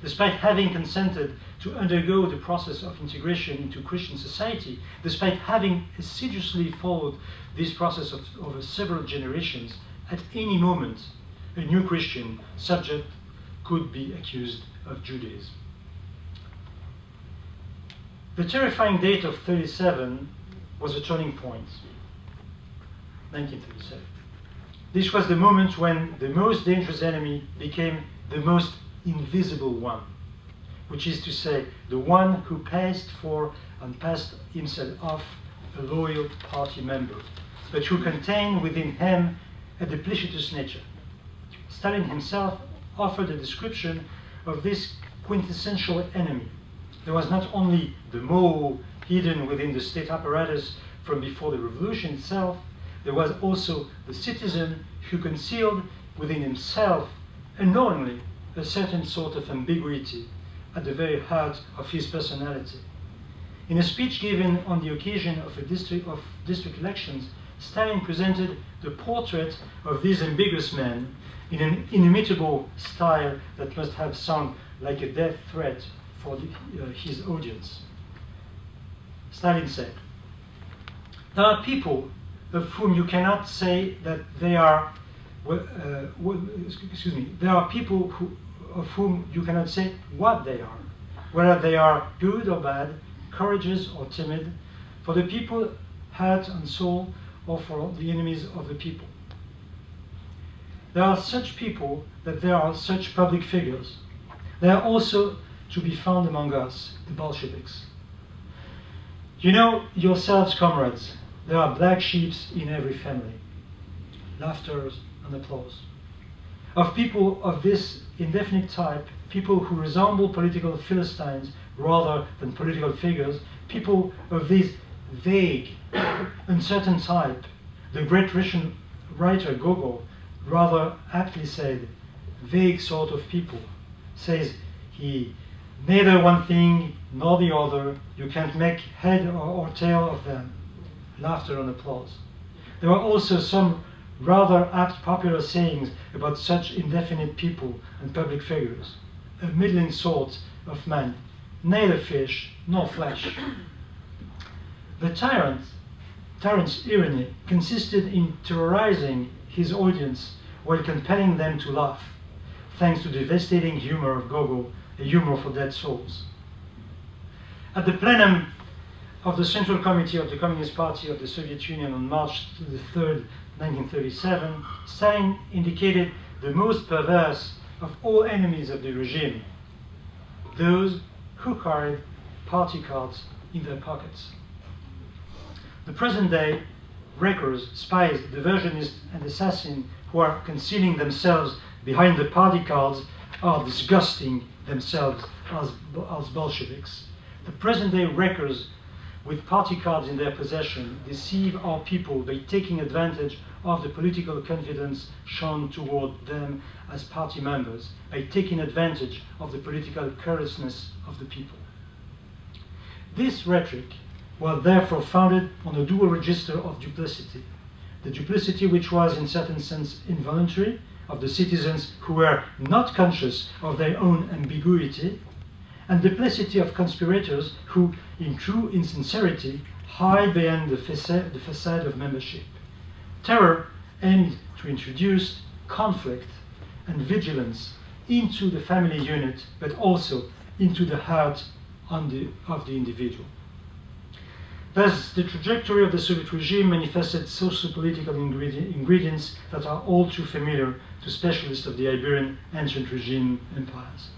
Despite having consented to undergo the process of integration into Christian society, despite having assiduously followed this process over several generations, at any moment, a new Christian subject could be accused of Judaism. The terrifying date of 37 was a turning point, 1937. This was the moment when the most dangerous enemy became the most invisible one, which is to say, the one who passed for and passed himself off a loyal party member, but who contained within him a duplicitous nature. Stalin himself offered a description of this quintessential enemy. There was not only the mole hidden within the state apparatus from before the revolution itself, there was also the citizen who concealed within himself, unknowingly, a certain sort of ambiguity at the very heart of his personality. In a speech given on the occasion of district elections, Stalin presented the portrait of these ambiguous men in an inimitable style that must have sounded like a death threat for his audience. Stalin said, "There are people of whom you cannot say that they are, there are people of whom you cannot say what they are, whether they are good or bad, courageous or timid, for the people heart and soul, or for the enemies of the people. There are such people that there are such public figures. They are also to be found among us, the Bolsheviks. You know yourselves, comrades, there are black sheep in every family." Laughter and applause. Of people of this indefinite type, people who resemble political Philistines rather than political figures, people of this vague, uncertain type, the great Russian writer Gogol rather aptly said, "Vague sort of people," says he, "neither one thing nor the other, you can't make head or tail of them." Laughter and applause. There are also some rather apt popular sayings about such indefinite people and public figures. A middling sort of man, neither fish nor flesh. The tyrant's irony consisted in terrorizing his audience while compelling them to laugh, thanks to the devastating humor of Gogol, a humor for dead souls. At the plenum of the Central Committee of the Communist Party of the Soviet Union on March 3rd, 1937, Stalin indicated the most perverse of all enemies of the regime, those who carried party cards in their pockets. The present-day wreckers, spies, diversionists, and assassins who are concealing themselves behind the party cards are disgusting themselves as Bolsheviks. The present-day wreckers with party cards in their possession deceive our people by taking advantage of the political confidence shown toward them as party members, by taking advantage of the political carelessness of the people. This rhetoric was therefore founded on a dual register of duplicity. The duplicity which was in certain sense involuntary, of the citizens who were not conscious of their own ambiguity, and duplicity of conspirators who, in true insincerity, hide behind the facade of membership. Terror aimed to introduce conflict and vigilance into the family unit, but also into the heart of the individual. Thus, the trajectory of the Soviet regime manifested socio-political ingredients that are all too familiar to specialists of the Iberian ancient regime empires.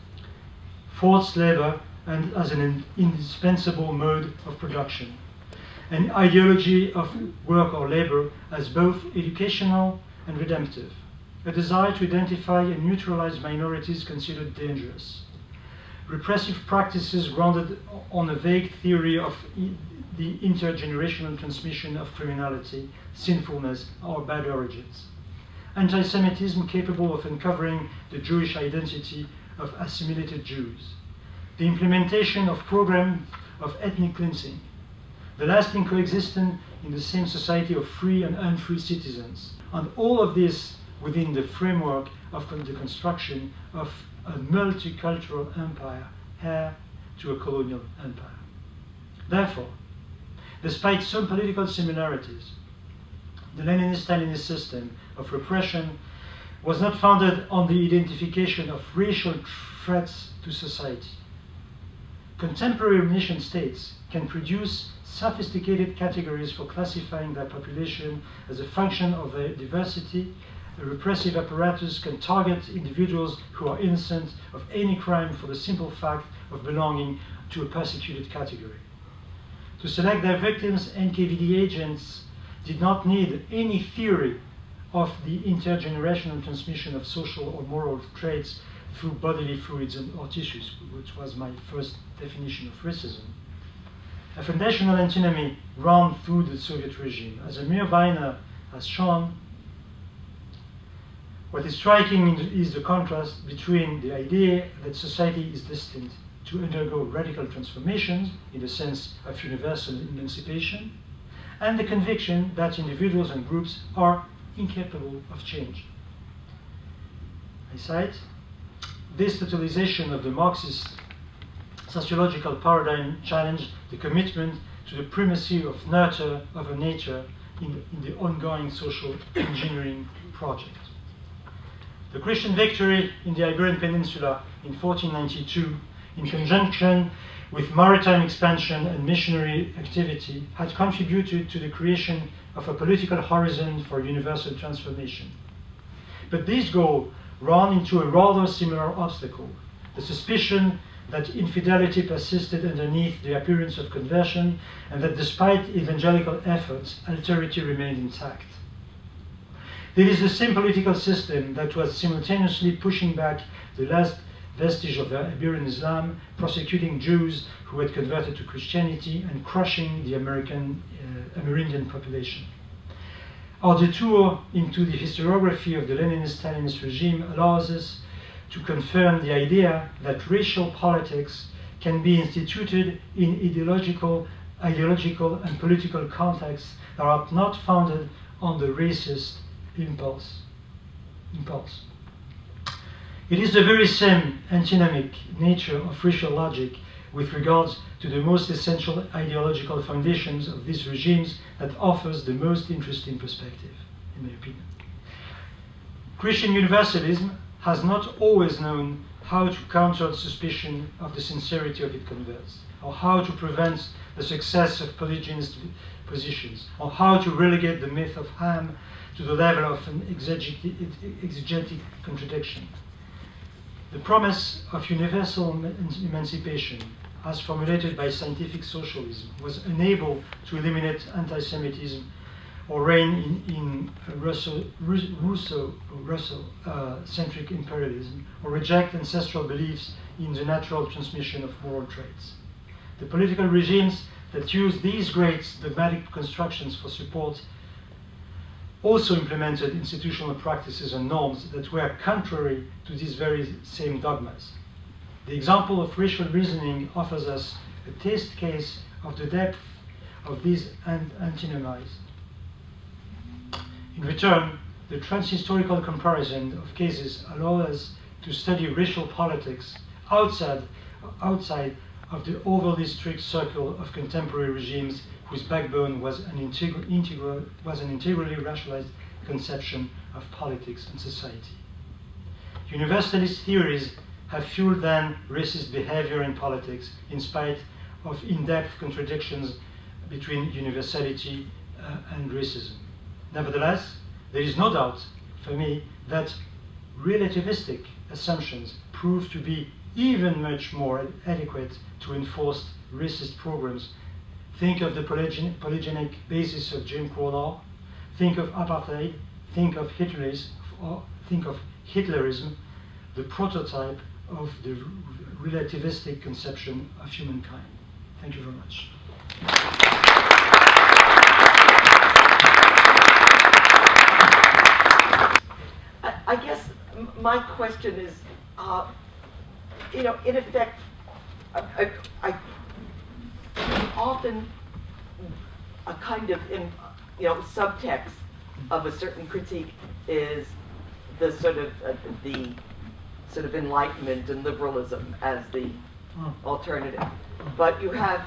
Forced labor and as an indispensable mode of production, an ideology of work or labor as both educational and redemptive, a desire to identify and neutralize minorities considered dangerous, repressive practices grounded on a vague theory of the intergenerational transmission of criminality, sinfulness, or bad origins, anti-Semitism capable of uncovering the Jewish identity of assimilated Jews, the implementation of programs of ethnic cleansing, the lasting coexistence in the same society of free and unfree citizens, and all of this within the framework of the construction of a multicultural empire heir to a colonial empire. Therefore, despite some political similarities, the Leninist-Stalinist system of repression was not founded on the identification of racial threats to society. Contemporary nation states can produce sophisticated categories for classifying their population as a function of their diversity. A repressive apparatus can target individuals who are innocent of any crime for the simple fact of belonging to a persecuted category. To select their victims, NKVD agents did not need any theory of the intergenerational transmission of social or moral traits through bodily fluids or tissues, which was my first definition of racism. A foundational antinomy ran through the Soviet regime. As Amir Weiner has shown, what is striking is the contrast between the idea that society is destined to undergo radical transformations in the sense of universal emancipation, and the conviction that individuals and groups are incapable of change. I cite, this totalization of the Marxist sociological paradigm challenged the commitment to the primacy of nurture over nature in the ongoing social engineering project. The Christian victory in the Iberian Peninsula in 1492, in conjunction with maritime expansion and missionary activity, had contributed to the creation of a political horizon for universal transformation. But this goal ran into a rather similar obstacle, the suspicion that infidelity persisted underneath the appearance of conversion, and that despite evangelical efforts, alterity remained intact. It is the same political system that was simultaneously pushing back the last vestige of the Iberian Islam, prosecuting Jews who had converted to Christianity, and crushing the Amerindian population. Our detour into the historiography of the Leninist-Stalinist regime allows us to confirm the idea that racial politics can be instituted in ideological and political contexts that are not founded on the racist impulse. It is the very same antinomic nature of racial logic with regards to the most essential ideological foundations of these regimes that offers the most interesting perspective, in my opinion. Christian universalism has not always known how to counter the suspicion of the sincerity of its converts, or how to prevent the success of polygynist positions, or how to relegate the myth of Ham to the level of an exegetic contradiction. The promise of universal emancipation, as formulated by scientific socialism, was unable to eliminate anti-Semitism or reign in Russo-centric imperialism, or reject ancestral beliefs in the natural transmission of moral traits. The political regimes that use these great dogmatic constructions for support also implemented institutional practices and norms that were contrary to these very same dogmas. The example of racial reasoning offers us a test case of the depth of these antinomies. In return, the transhistorical comparison of cases allows us to study racial politics outside of the overly strict circle of contemporary regimes whose backbone was an integrally racialized conception of politics and society. Universalist theories have fueled then racist behavior in politics in spite of in-depth contradictions between universality and racism. Nevertheless, there is no doubt for me that relativistic assumptions prove to be even much more adequate to enforce racist programs. Think of the polygenic basis of Jim Crow law, think of apartheid, think of Hitlerism, the prototype of the relativistic conception of humankind. Thank you very much. I guess my question is, in effect, I often a kind of subtext of a certain critique is the sort of enlightenment and liberalism as the alternative. But you have,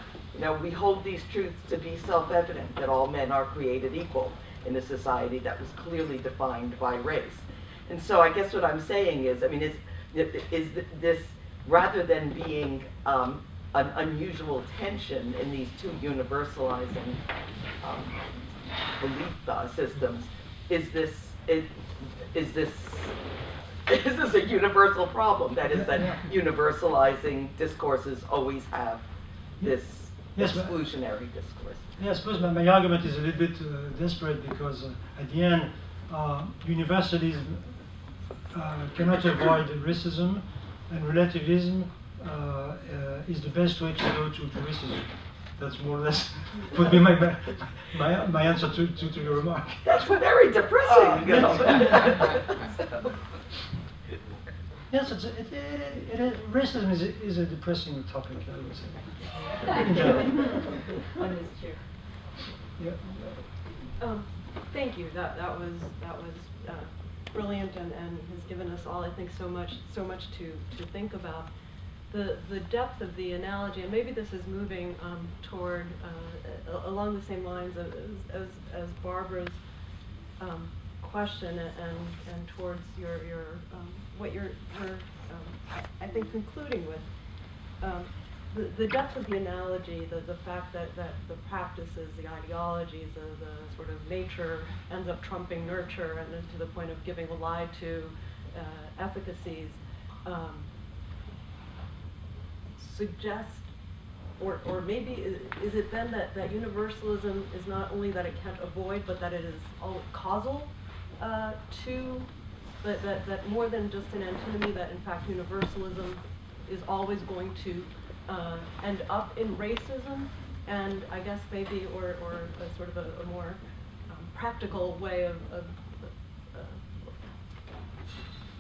we hold these truths to be self-evident, that all men are created equal in a society that was clearly defined by race. And so I guess what I'm saying is, is this, rather than being an unusual tension in these two universalizing belief systems, is this a universal problem? That is, that universalizing discourses always have this exclusionary discourse. Yeah, I suppose my argument is a little bit desperate, because at the end, universalism cannot avoid racism, and relativism is the best way to go to racism. That's more or less would be my answer to your remark. That's very depressing. Yes, racism is a depressing topic, I would say. In general. On his chair. Yeah. Thank you. That was brilliant and has given us all, I think, so much to think about. The depth of the analogy, and maybe this is moving toward along the same lines as Barbara's question and towards your what you're I think concluding with. The depth of the analogy, the fact that the practices, the ideologies, the sort of nature ends up trumping nurture, and to the point of giving a lie to efficacies, suggest, or maybe is it then that universalism is not only that it can't avoid, but that it is all causal to, that more than just an antinomy, that in fact universalism is always going to end up in racism, and I guess maybe, or a sort of a more practical way of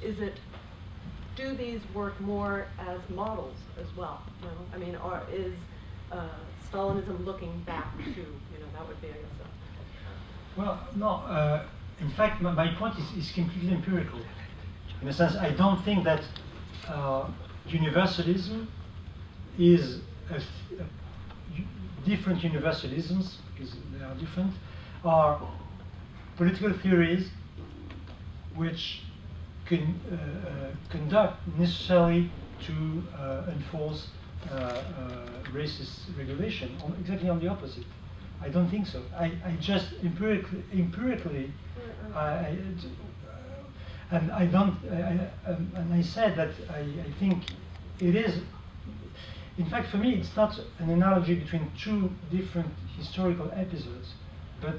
is it, do these work more as models as well? You know? I mean, is Stalinism looking back to, that would be, I guess. Well, no, in fact, my point is completely empirical. In a sense, I don't think that universalism is different universalisms, because they are different, are political theories which can conduct necessarily to enforce racist regulation. Exactly on the opposite. I don't think so. I just empirically, and I don't. And I said that I think it is. In fact, for me, it's not an analogy between two different historical episodes, but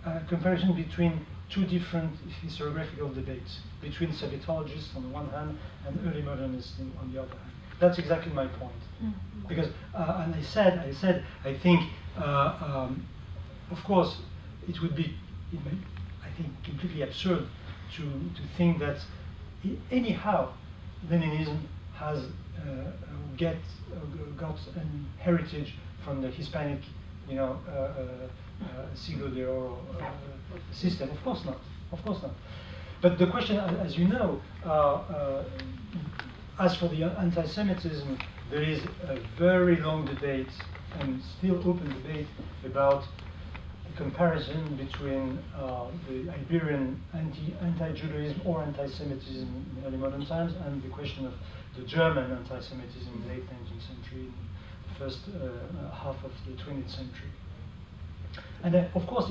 a comparison between two different historiographical debates, between Sovietologists on the one hand and early modernists on the other hand. That's exactly my point. Mm-hmm. Because, and I said, I think, of course, it would be, I think, completely absurd to think that anyhow Leninism has got an heritage from the Hispanic, siglo de oro system. Of course not. Of course not. But the question, as you know, as for the anti-Semitism, there is a very long debate and still open debate about the comparison between the Iberian anti-Judaism or anti-Semitism in early modern times and the question of the German anti-Semitism in the late 19th century, in the first half of the 20th century. And of course,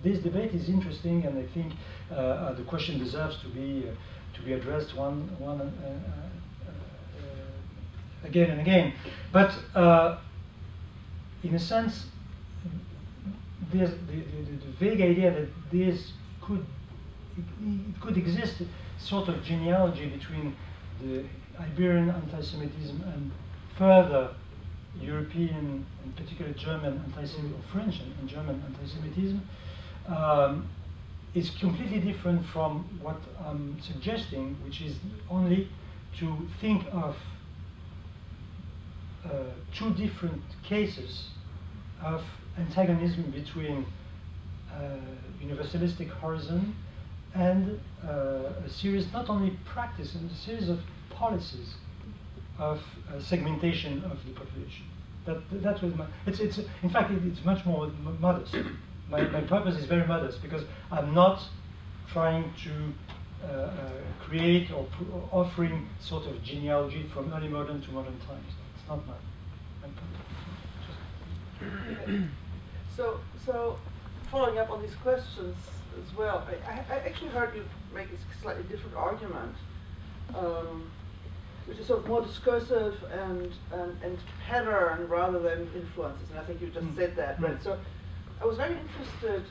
this debate is interesting, and I think the question deserves to be addressed again and again. But in a sense, there's the vague idea that this could exist sort of genealogy between the Iberian anti-Semitism and further European, and particularly German anti-Semitism, or French and German anti-Semitism, is completely different from what I'm suggesting, which is only to think of two different cases of antagonism between universalistic horizon and a series, not only practice, and a series of policies of segmentation of the population. That was my. It's in fact it's much more modest. My purpose is very modest because I'm not trying to create or offering sort of genealogy from early modern to modern times. It's not my purpose. So following up on these questions as well, I actually heard you make a slightly different argument, which is sort of more discursive and pattern rather than influences, and I think you just said that, right? So I was very interested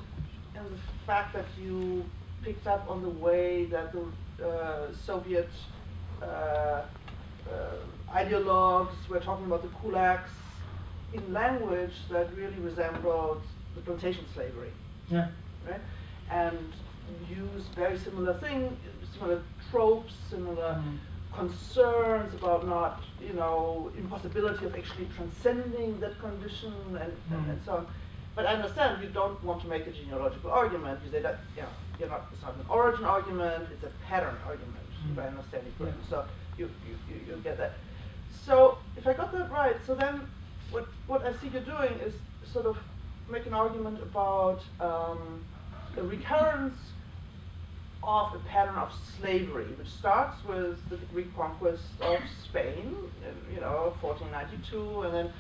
in the fact that you picked up on the way that the Soviet ideologues were talking about the kulaks in language that really resembled the plantation slavery. Yeah. Right? And use very similar things, similar tropes, similar concerns about not, impossibility of actually transcending that condition and so on. But I understand you don't want to make a genealogical argument. You say that, it's not an origin argument, it's a pattern argument, if I understand it correctly. So you get that. So if I got that right, so then what I see you doing is sort of make an argument about the recurrence of a pattern of slavery, which starts with the reconquest of Spain in 1492, and then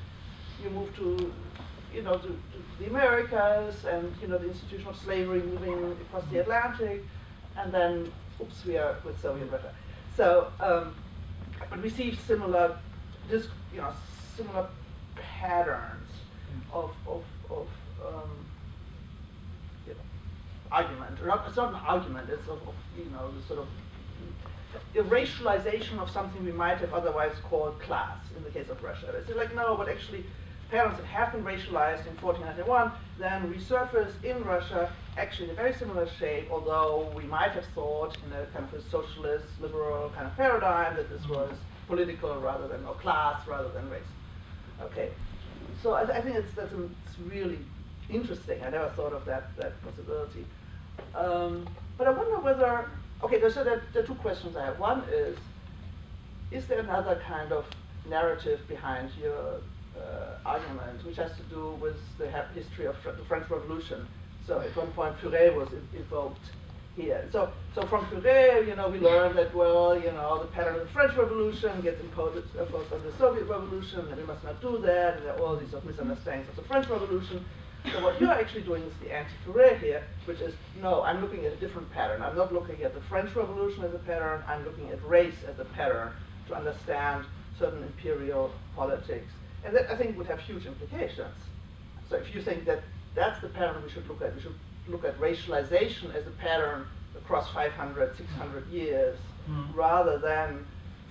you move to to the Americas, and the institution of slavery moving across the Atlantic, and then we are with Soviet Russia. So but we see similar similar patterns of argument. It's not an argument, it's of the sort of the racialization of something we might have otherwise called class in the case of Russia. It's like, no, but actually patterns that have been racialized in 1491 then resurface in Russia actually in a very similar shape, although we might have thought in a kind of a socialist, liberal kind of paradigm that this was political rather than, or class rather than race. Okay, so I think it's really interesting. I never thought of that possibility. But I wonder whether, so there are two questions I have. One is there another kind of narrative behind your argument, which has to do with the history of the French Revolution? So at one point, Furet was invoked here. So from Furet, we learned that, the pattern of the French Revolution gets imposed on the Soviet Revolution, and we must not do that, and there are all these misunderstandings of the French Revolution. So what you're actually doing is the anti-Furet here, which is, no, I'm looking at a different pattern. I'm not looking at the French Revolution as a pattern, I'm looking at race as a pattern to understand certain imperial politics. And that, I think, would have huge implications. So if you think that that's the pattern we should look at racialization as a pattern across 500, 600 years, rather than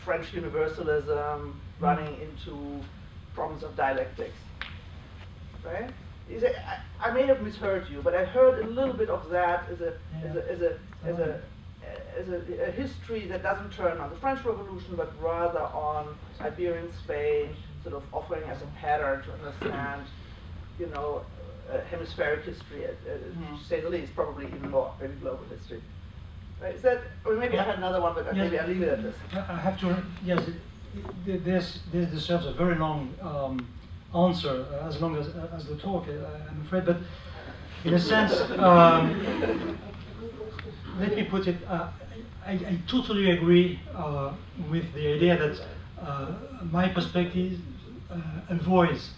French universalism running into problems of dialectics, right? I may have misheard you, but I heard a little bit of that as a history that doesn't turn on the French Revolution, but rather on Iberian Spain, sort of offering as a pattern to understand, hemispheric history, to say the least, probably even more, maybe global history. Right? Is that, or maybe I had another one, but maybe I'll leave it at this. I have to, yes, this deserves a very long answer, as long as the talk, I'm afraid, but in a sense, let me put it, I totally agree with the idea that my perspective avoids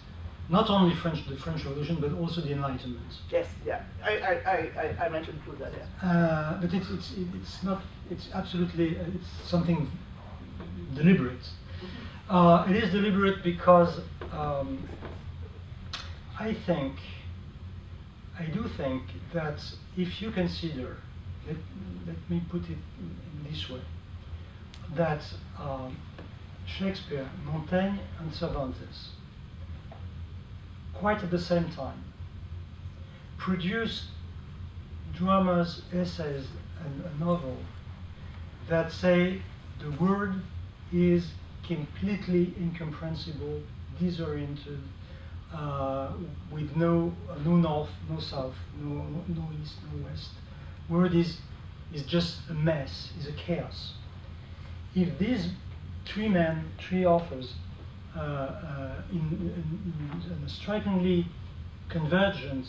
not only the French Revolution, but also the Enlightenment. Yes, yeah, I meant to include that, yeah. But it's not, it's absolutely, it's something deliberate. It is deliberate because I do think that if you consider, let me put it in this way, that Shakespeare, Montaigne, and Cervantes, quite at the same time, produced dramas, essays, and a novel that say the world is completely incomprehensible, disoriented, with no north, no south, no east, no west. World is just a mess, is a chaos. If these three authors, in a strikingly convergent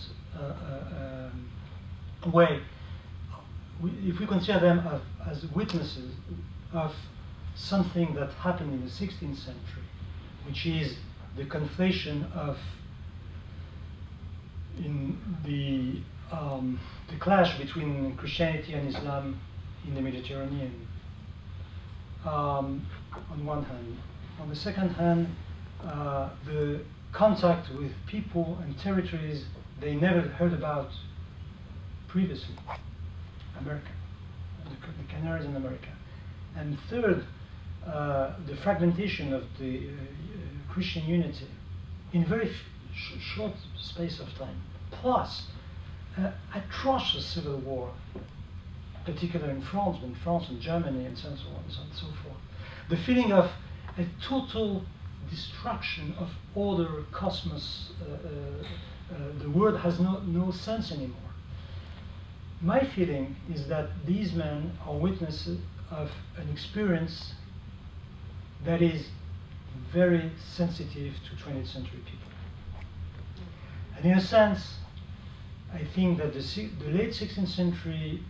way, if we consider them as witnesses of something that happened in the 16th century, which is the conflation of the clash between Christianity and Islam in the Mediterranean, on one hand. On the second hand, the contact with people and territories they never heard about previously, America, the Canaries in America. And third, the fragmentation of the Christian unity in a very short space of time, plus atrocious civil war particularly in France, but in France and Germany and so on and so forth. The feeling of a total destruction of order, cosmos, the world has no sense anymore. My feeling is that these men are witnesses of an experience that is very sensitive to 20th century people. And in a sense, I think that the late 16th century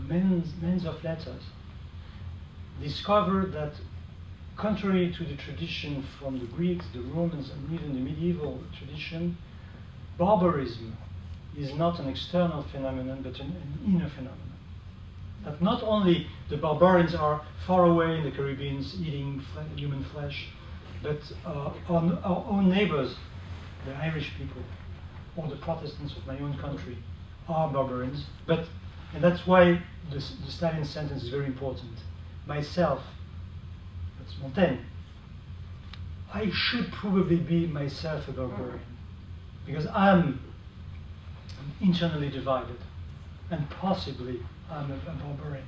men of letters discovered that, contrary to the tradition from the Greeks, the Romans, and even the medieval tradition, barbarism is not an external phenomenon, but an inner phenomenon. That not only the barbarians are far away in the Caribbean eating human flesh, but our own neighbors, the Irish people, or the Protestants of my own country, are barbarians. And that's why the Stalin sentence is very important. Myself, that's Montaigne, I should probably be myself a barbarian, because I'm internally divided, and possibly I'm a barbarian.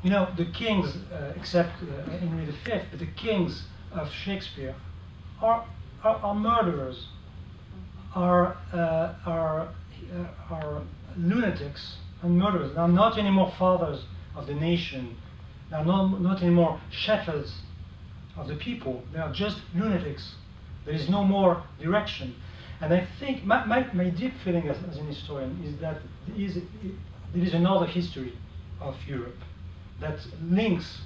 You know, the kings, except Henry V, but the kings of Shakespeare are murderers, are lunatics and murderers. They are not anymore fathers of the nation. They are not anymore shepherds of the people. They are just lunatics. There is no more direction. And I think my deep feeling as an historian is that there is another history of Europe that links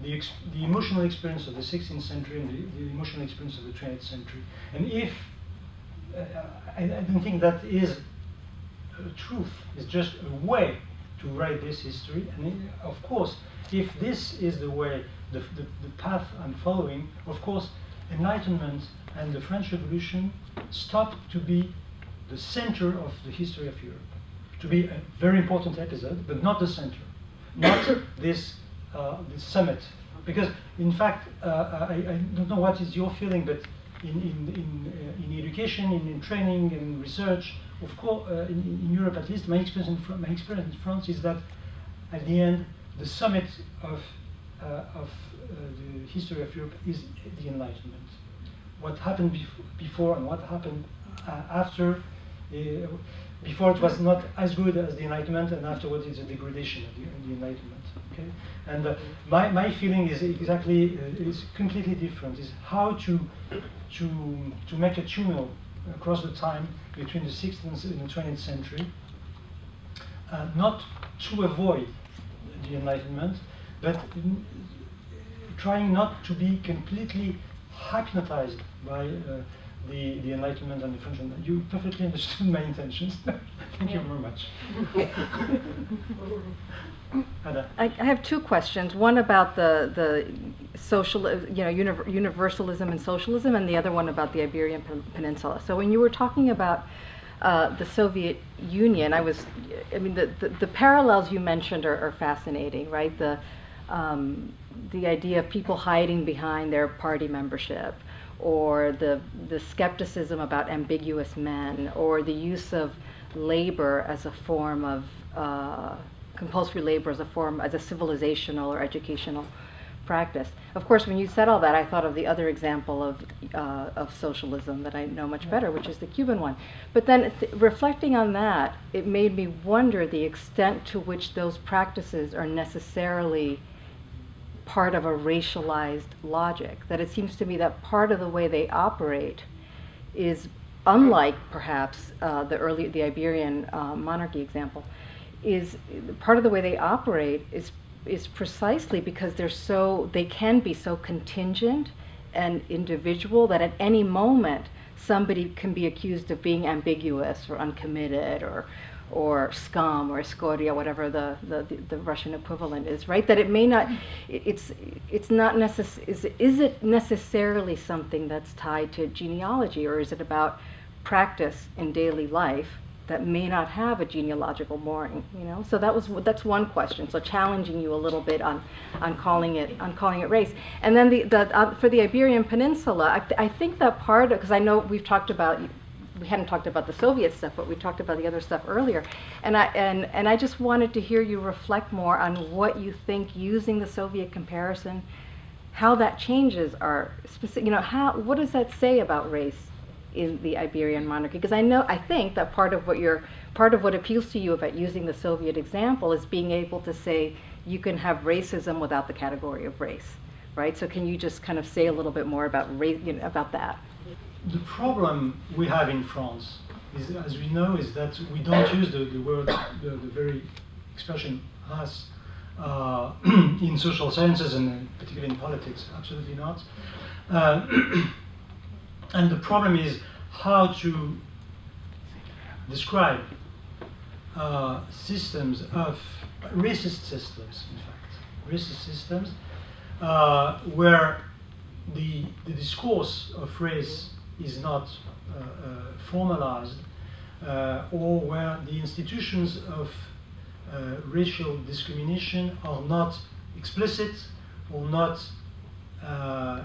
the emotional experience of the 16th century and the emotional experience of the 20th century. And if I don't think that is truth, it's just a way to write this history. And of course, if this is the way, the path I'm following, of course, Enlightenment and the French Revolution stop to be the center of the history of Europe, to be a very important episode, but not the center, not this summit. Because, in fact, I don't know what is your feeling, but in education, in training, in research, of course, in Europe at least, my experience in France is that at the end, the summit of the history of Europe is the Enlightenment. What happened before and what happened after. Before it was not as good as the Enlightenment, and afterwards it's a degradation of the Enlightenment. Okay, and my feeling is exactly is completely different. Is how to make a tunnel across the time between the 16th and the 20th century, not to avoid the Enlightenment, but trying not to be completely hypnotized by the Enlightenment and the French. You perfectly understood my intentions. Thank you very much. I have two questions. One about the social, universalism and socialism, and the other one about the Iberian Peninsula. So when you were talking about the Soviet Union, the parallels you mentioned are fascinating, right? The idea of people hiding behind their party membership, or the skepticism about ambiguous men, or the use of labor as a form of compulsory labor as a civilizational or educational practice. Of course, when you said all that, I thought of the other example of socialism that I know much better, which is the Cuban one. But then reflecting on that, it made me wonder the extent to which those practices are necessarily part of a racialized logic. That it seems to me that part of the way they operate is, unlike perhaps the Iberian monarchy example, is part of the way they operate is precisely because they can be so contingent and individual that at any moment somebody can be accused of being ambiguous or uncommitted or scum or escoria, whatever the Russian equivalent is, right? That it may not, is it necessarily something that's tied to genealogy, or is it about practice in daily life that may not have a genealogical mooring, So that's one question. So challenging you a little bit on calling it race. And then for the Iberian Peninsula, I think that part, because I know we've talked about we hadn't talked about the Soviet stuff, but we talked about the other stuff earlier. And I just wanted to hear you reflect more on what you think, using the Soviet comparison, how that changes our specific, what does that say about race in the Iberian monarchy? Because I think that part of what appeals to you about using the Soviet example is being able to say you can have racism without the category of race, right? So can you just kind of say a little bit more about about that? The problem we have in France is, as we know, is that we don't use the word, the very expression race in social sciences and particularly in politics. Absolutely not. And the problem is how to describe systems of racist systems, in fact, racist systems where the discourse of race is not formalized, or where the institutions of racial discrimination are not explicit or not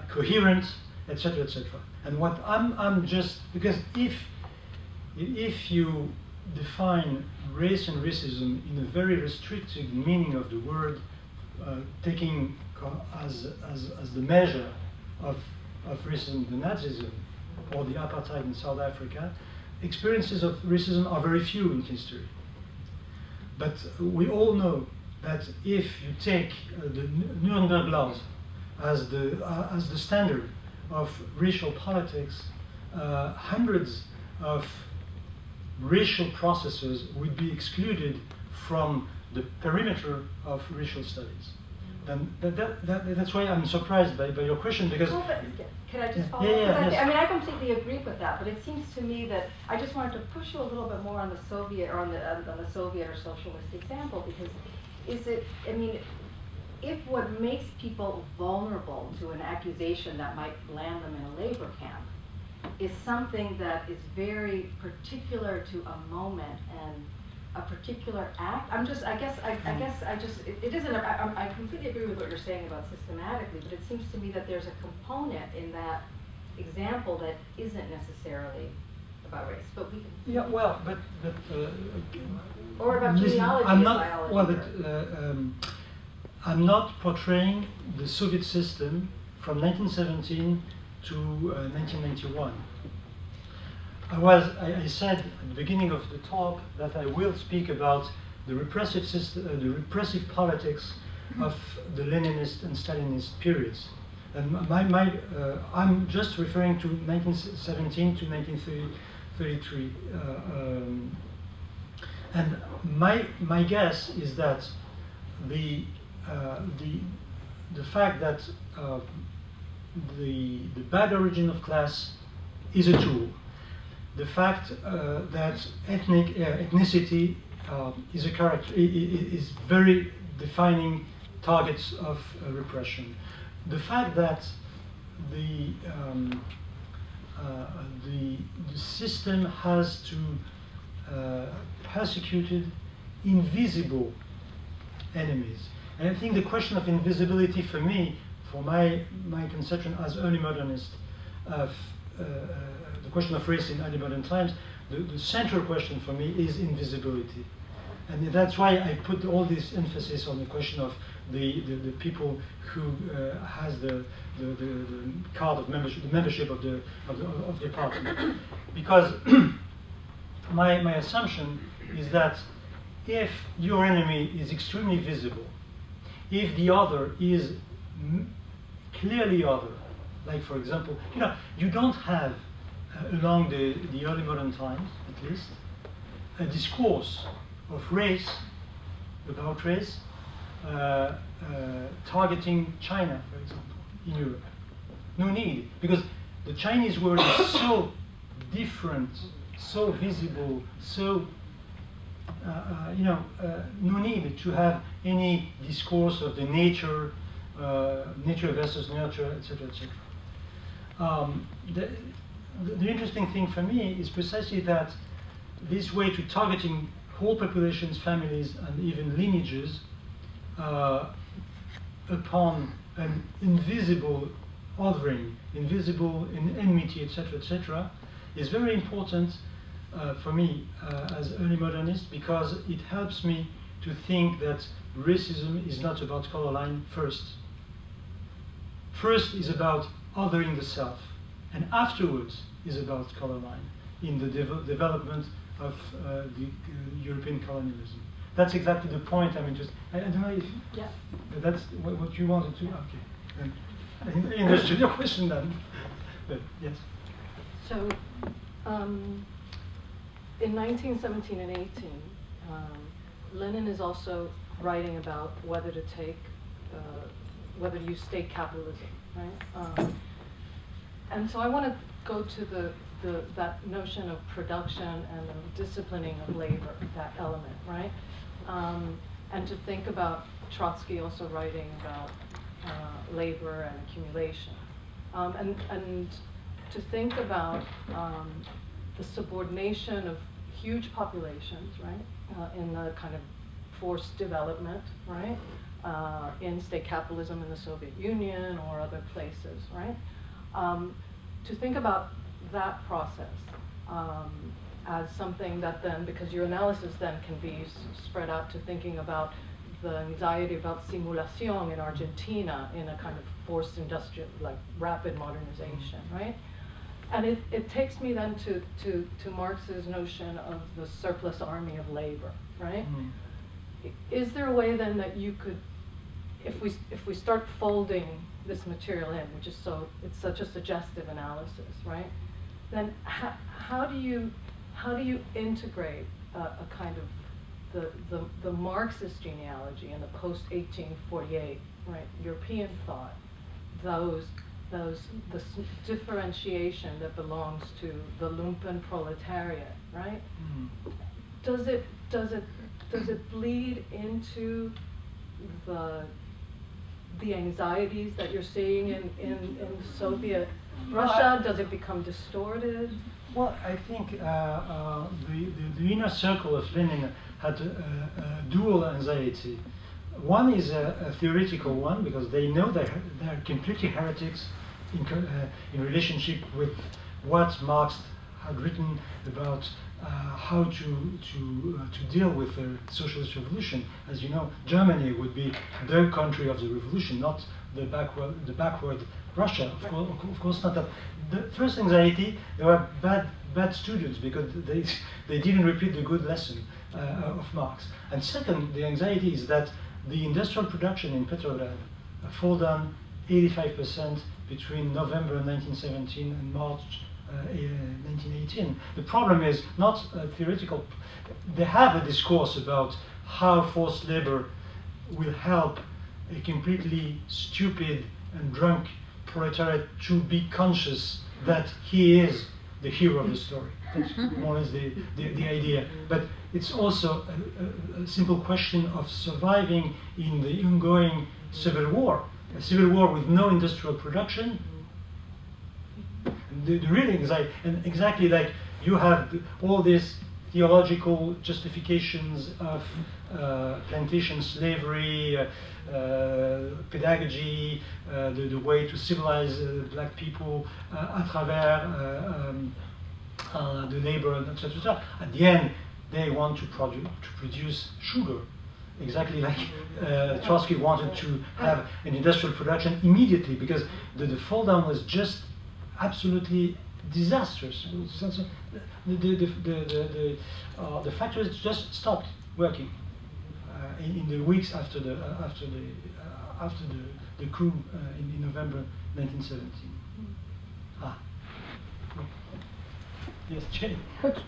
coherent, etc., etc. And what I'm just, because if you define race and racism in a very restricted meaning of the word, taking as the measure of racism the Nazism or the apartheid in South Africa, experiences of racism are very few in history. But we all know that if you take the Nuremberg laws as the standard of racial politics, hundreds of racial processes would be excluded from the perimeter of racial studies. And that's why I'm surprised by your question, because... Well, but can I just follow up? Yes. I mean, I completely agree with that, but it seems to me that I just wanted to push you a little bit more on the Soviet, or on the Soviet or socialist example, because if what makes people vulnerable to an accusation that might land them in a labor camp is something that is very particular to a moment and a particular act, I completely agree with what you're saying about systematically, but it seems to me that there's a component in that example that isn't necessarily about race. But we can, yeah, well, but or about listen, genealogy I'm and not, biology. well, but I'm not portraying the Soviet system from 1917 to 1991. I said at the beginning of the talk that I will speak about the repressive system, the repressive politics of the Leninist and Stalinist periods. And I'm just referring to 1917 to 1933. And my guess is that the fact that the bad origin of class is a tool. The fact that ethnicity is a character is very defining targets of repression. The fact that the system has to persecute invisible enemies. And I think the question of invisibility for me, for my conception as early modernist of the question of race in early modern times, the central question for me is invisibility. And that's why I put all this emphasis on the question of the people who has the card of membership, the membership of the party. Because my assumption is that if your enemy is extremely visible, if the other is clearly other, like for example, you don't have along the early modern times, at least, a discourse of race, about race, targeting China, for example, in Europe. No need, because the Chinese world is so different, so visible, so no need to have any discourse of the nature versus nurture, etc., etc. The interesting thing for me is precisely that this way to targeting whole populations, families, and even lineages upon an invisible othering, invisible enmity, etc., etc., is very important for me as early modernist, because it helps me to think that racism is not about color line first. First is about othering the self, and afterwards is about color line in the development of the European colonialism. That's exactly the point I'm interested. I don't know if that's what you wanted to. Okay, I understood your question then. But yes. So, in 1917 and 18, Lenin is also writing about whether to take, whether to use state capitalism, right? And so I want to go to that notion of production and the disciplining of labor, that element, right? And to think about Trotsky also writing about labor and accumulation, and to think about the subordination of huge populations, right, in the kind of forced development, right, in state capitalism in the Soviet Union or other places, right? To think about that process as something that then, because your analysis then can be spread out to thinking about the anxiety about simulation in Argentina in a kind of forced industrial, like rapid modernization, right? And it takes me then to Marx's notion of the surplus army of labor, right? Is there a way then that you could, if we start folding this material in, which is it's such a suggestive analysis, right? Then how do you integrate a kind of the Marxist genealogy and the post-1848, right, European thought, the differentiation that belongs to the lumpen proletariat, right? Does it bleed into the anxieties that you're seeing in Soviet Russia? Does it become distorted? Well, I think the inner circle of Lenin had a dual anxiety. One is a theoretical one, because they know that they're completely heretics in relationship with what Marx had written about how to deal with the socialist revolution. As you know, Germany would be the country of the revolution, not the backward Russia. Of course not that. The first anxiety, they were bad students because they didn't repeat the good lesson of Marx. And second, the anxiety is that the industrial production in Petrograd fall down 85% between November 1917 and March 1918. The problem is not theoretical. They have a discourse about how forced labor will help a completely stupid and drunk proletariat to be conscious that he is the hero of the story. That's more or less the idea. But it's also a simple question of surviving in the ongoing civil war. A civil war with no industrial production. The real anxiety, and exactly like you have all these theological justifications of plantation slavery, pedagogy, the way to civilize black people à travers the labor, etc. At the end, they want to produce sugar, exactly like Trotsky wanted to have an industrial production immediately, because the fall down was just absolutely disastrous. The factories just stopped working in the weeks after the coup in November 1917. Yes, Jane. Okay.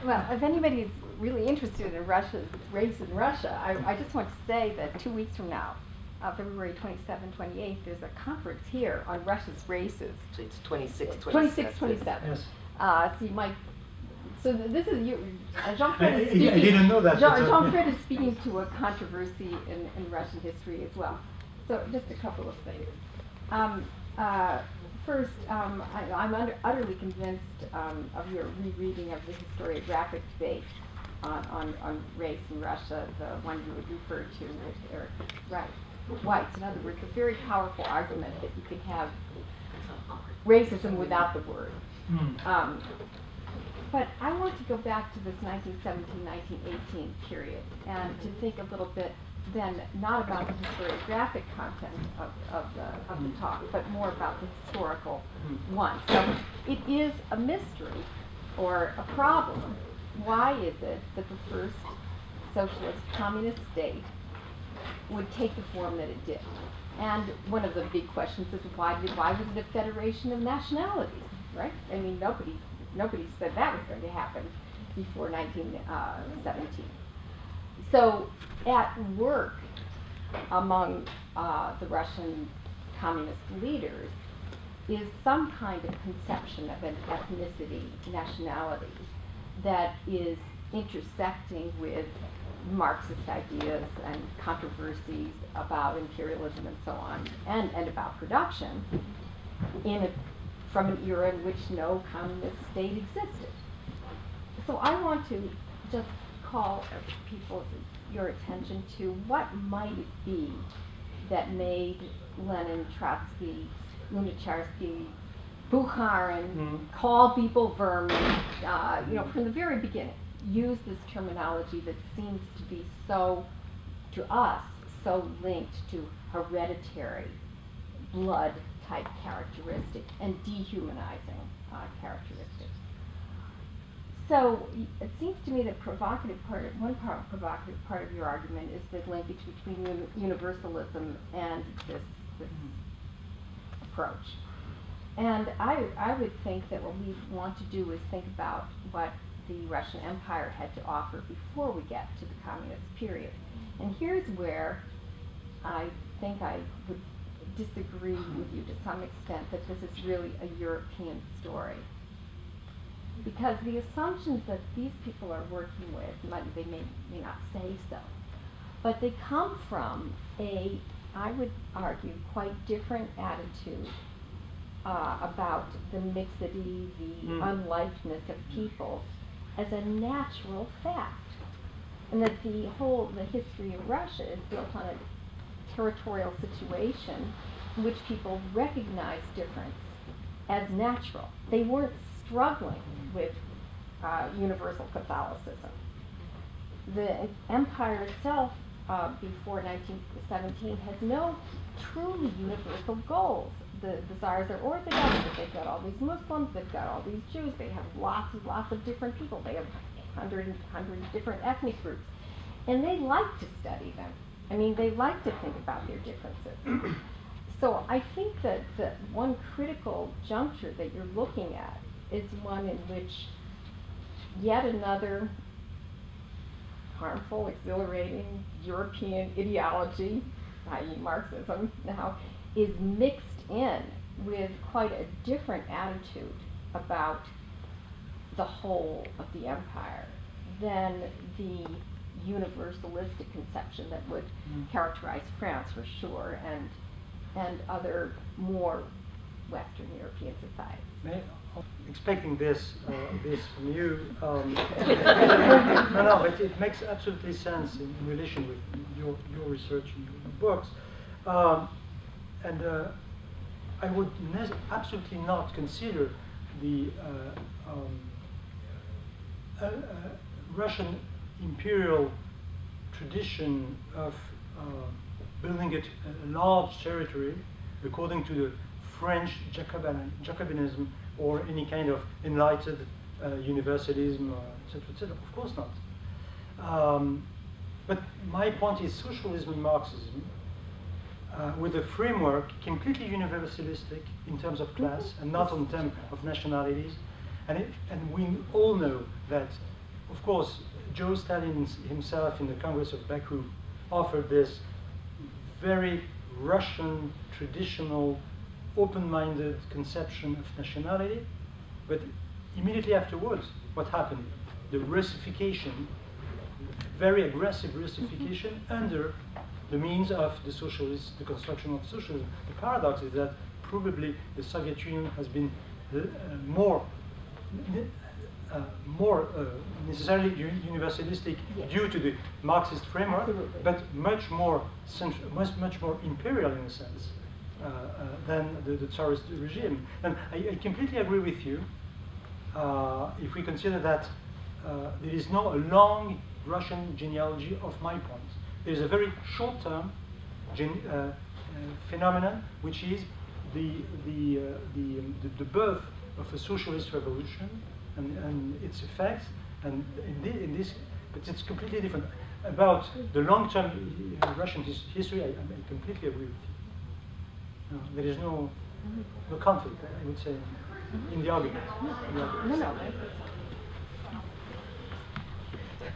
Well, if anybody's really interested in Russia's race in Russia, I just want to say that 2 weeks from now, February 27, 28, there's a conference here on Russia's races. So it's 26, 27. Yes. So you might. So this is you. Jean-Frédéric is speaking. I didn't know that. Jean-Frédéric is speaking to a controversy in Russian history as well. So just a couple of things. First, I'm utterly convinced of your rereading of the historiographic debate on race in Russia, the one you would refer to with Eric White's. In other words, a very powerful argument that you could have racism without the word. But I want to go back to this 1917-1918 period and to think a little bit then not about the historiographic content of the talk, but more about the historical one. So it is a mystery or a problem. Why is it that the first socialist communist state would take the form that it did? And one of the big questions is why was it a federation of nationalities, right? I mean, nobody said that was going to happen before 1917. So at work among the Russian communist leaders is some kind of conception of an ethnicity, nationality, that is intersecting with Marxist ideas and controversies about imperialism and so on, and about production from an era in which no communist state existed. So I want to just call your attention to what might it be that made Lenin, Trotsky, Lunacharsky, Bukharin call people vermin, from the very beginning, use this terminology that seems to be so, to us, so linked to hereditary blood type characteristics and dehumanizing characteristics. So it seems to me that provocative part of your argument is the linkage between universalism and this approach. And I would think that what we want to do is think about what the Russian Empire had to offer before we get to the communist period. And here's where I think I would disagree with you to some extent that this is really a European story. Because the assumptions that these people are working with, they may not say so, but they come from I would argue, quite different attitude about the mixity, the unlikeness of peoples as a natural fact. And that the history of Russia is built on a territorial situation in which people recognize difference as natural. They weren't struggling with universal Catholicism. The empire itself, before 1917, has no truly universal goals. The Tsars are Orthodox, but they've got all these Muslims, they've got all these Jews, they have lots of different people. They have 100 different ethnic groups. And they like to study them. I mean, they like to think about their differences. So I think that the one critical juncture that you're looking at is one in which yet another harmful, exhilarating European ideology, i.e. Marxism now, is mixed in with quite a different attitude about the whole of the empire than the universalistic conception that would characterize France for sure and other more Western European societies. Expecting this from you, no, but it makes absolutely sense in relation with your research and your books. And I would absolutely not consider the Russian imperial tradition of building a large territory according to the French Jacobinism or any kind of enlightened universalism, etc. Of course not. But my point is socialism and Marxism, with a framework completely universalistic in terms of class and not in terms of nationalities. And we all know that, of course, Joe Stalin himself in the Congress of Baku offered this very Russian, traditional, open-minded conception of nationality, but immediately afterwards, what happened? The Russification, very aggressive Russification under the means of the socialists, the construction of socialism. The paradox is that probably the Soviet Union has been more necessarily universalistic due to the Marxist framework, but much more imperial in a sense than the Tsarist regime. And I completely agree with you if we consider that there is no long Russian genealogy of my point. There is a very short-term phenomenon, which is the birth of a socialist revolution and its effects, and in this, but it's completely different. About the long-term Russian history, I completely agree with you. There is no conflict, I would say, in the argument. No.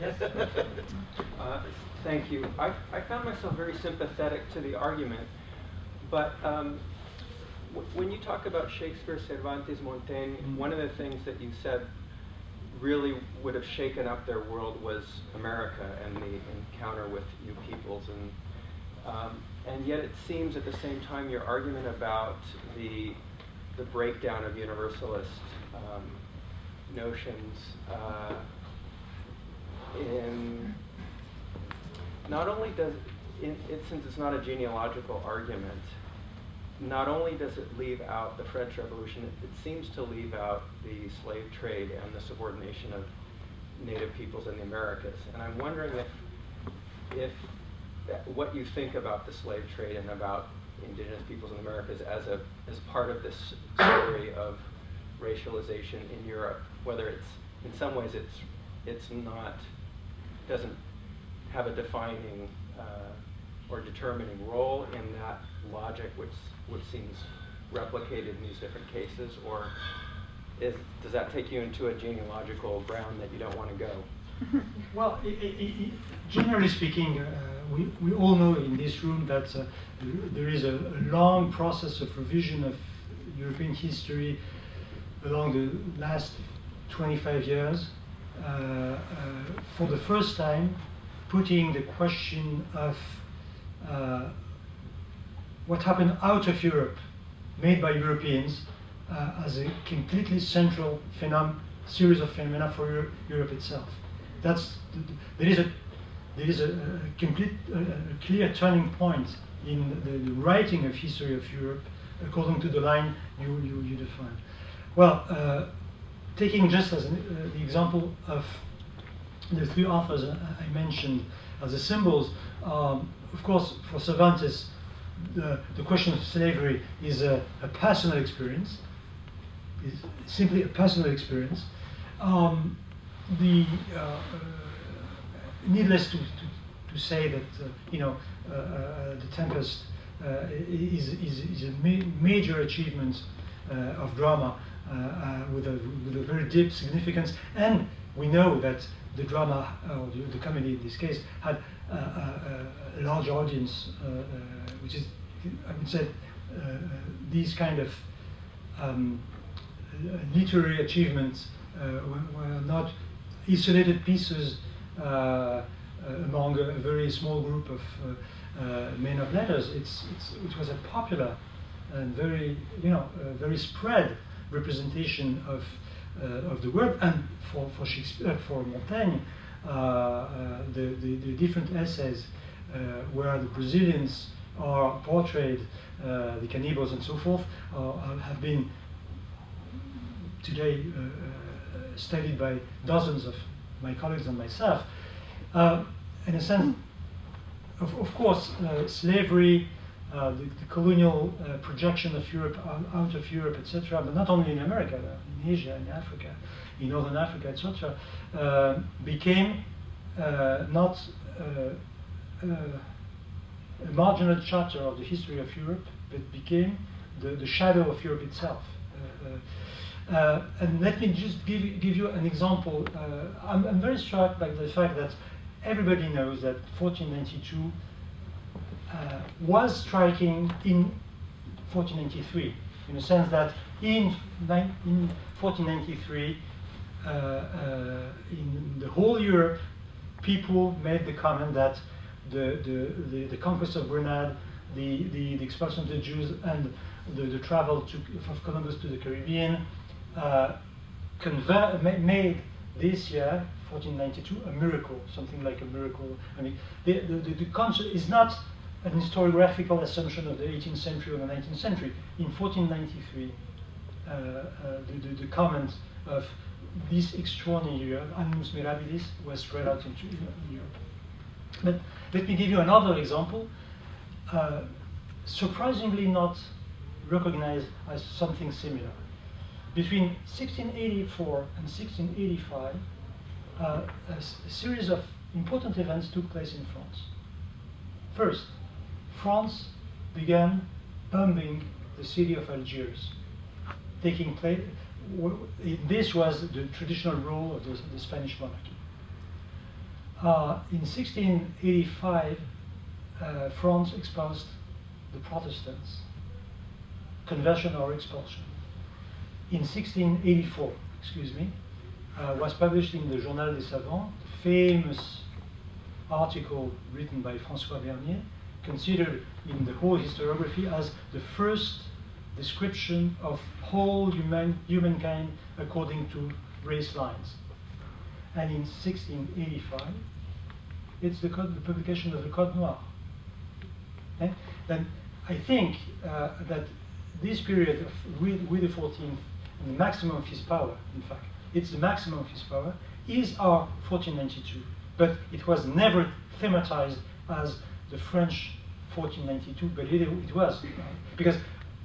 Yes. Thank you. I found myself very sympathetic to the argument, but when you talk about Shakespeare, Cervantes, Montaigne, one of the things that you said really would have shaken up their world was America and the encounter with you peoples, and yet it seems at the same time your argument about the breakdown of universalist notions in not only does it, since it's not a genealogical argument, not only does it leave out the French Revolution, it seems to leave out the slave trade and the subordination of native peoples in the Americas. And I'm wondering if what you think about the slave trade and about indigenous peoples in the Americas as part of this story of racialization in Europe, whether it's in some ways it's not, doesn't have a defining or determining role in that logic which seems replicated in these different cases, or does that take you into a genealogical ground that you don't want to go? Well, generally speaking, we all know in this room that there is a long process of revision of European history along the last 25 years, for the first time putting the question of what happened out of Europe, made by Europeans, as a completely central series of phenomena for Europe itself. There is a complete, clear turning point in the writing of history of Europe, according to the line you define. Well, taking just as the example of the three authors I mentioned as the symbols, of course, for Cervantes, the question of slavery is a personal experience. Is simply a personal experience. Needless to say that the Tempest is a major achievement of drama with a very deep significance, and we know that the drama, or the comedy in this case, had a large audience, which is, I would say, these kind of literary achievements were not isolated pieces among a very small group of men of letters. It was a popular and very, very spread representation of the word. And for Shakespeare, for Montaigne, the different essays where the Brazilians are portrayed, the cannibals and so forth, have been today studied by dozens of my colleagues and myself. In a sense, of course, slavery, the colonial projection of Europe out of Europe, etc., but not only in America, in Asia, in Africa, in Northern Africa, etc., became not a marginal chapter of the history of Europe, but became the shadow of Europe itself. And let me just give you an example. I'm very struck by the fact that everybody knows that 1492 was striking in 1493, in the sense that in 1493, in the whole Europe, people made the comment that the conquest of Grenada, the expulsion of the Jews, and the travel of Columbus to the Caribbean made this year, 1492, a miracle, something like a miracle. I mean, the concept is not an historiographical assumption of the 18th century or the 19th century. In 1493, the comment of this extraordinary year, animus mirabilis, was spread out into Europe. But let me give you another example, surprisingly not recognized as something similar. Between 1684 and 1685, a series of important events took place in France. First, France began bombing the city of Algiers, taking place. This was the traditional rule of the Spanish monarchy. In 1685, France expulsed the Protestants, conversion or expulsion. In 1684, was published in the Journal des Savants, the famous article written by François Bernier, considered in the whole historiography as the first description of whole humankind according to race lines. And in 1685, it's the publication of the Code Noir. Okay? Then I think that this period of Louis XIV and the maximum of his power, in fact, it's the maximum of his power, is our 1492. But it was never thematized as the French 1492, but it was. Because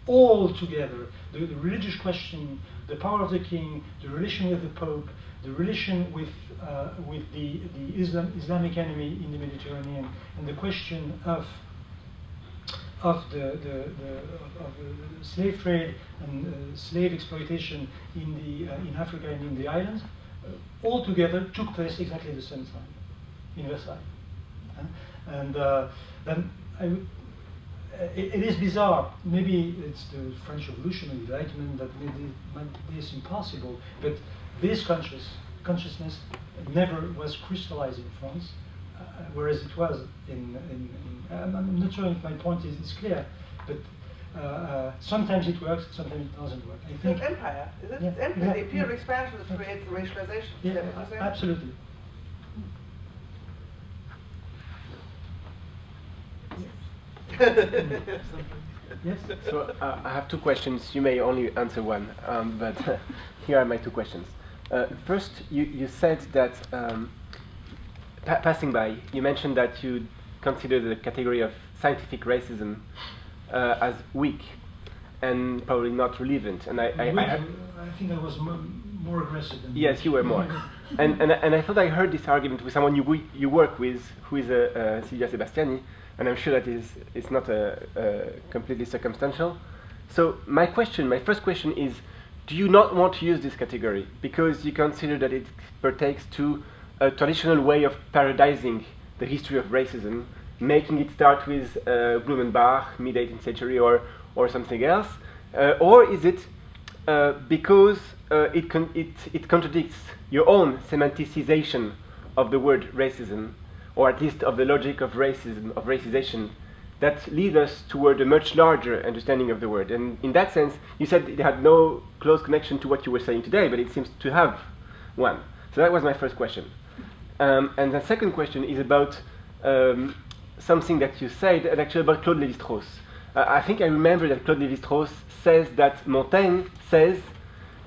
all together, the religious question, the power of the king, the relation with the Pope, the relation with the Islamic enemy in the Mediterranean, and the question of the slave trade and slave exploitation in Africa and in the islands, all together took place exactly at the same time in Versailles. And then it is bizarre. Maybe it's the French Revolution and Enlightenment that made this impossible, but this consciousness never was crystallized in France, whereas it was I'm not sure if my point is clear, but sometimes it works, sometimes it doesn't work. I think it's empire, is it? Yeah, It's empire. yeah, The imperial expansion that creates the racialization. Yeah, Is that what you're saying? absolutely. Yes. So I have two questions. You may only answer one, but here are my two questions. First, you said that passing by, you mentioned that you consider the category of scientific racism as weak and probably not relevant. And I think I was more aggressive than yes, you were more. and I thought I heard this argument with someone you work with, who is Silvia Sebastiani, and I'm sure that it's not completely circumstantial. So my first question is, do you not want to use this category because you consider that it pertains to a traditional way of parodizing the history of racism, making it start with Blumenbach, mid-18th century, or something else? Or is it because it contradicts your own semanticization of the word racism, or at least of the logic of racism, of racization, that leads us toward a much larger understanding of the word? And in that sense, you said it had no close connection to what you were saying today, but it seems to have one. So that was my first question. And the second question is about something that you said, and actually about Claude Lévi-Strauss. I think I remember that Claude Lévi-Strauss says that Montaigne says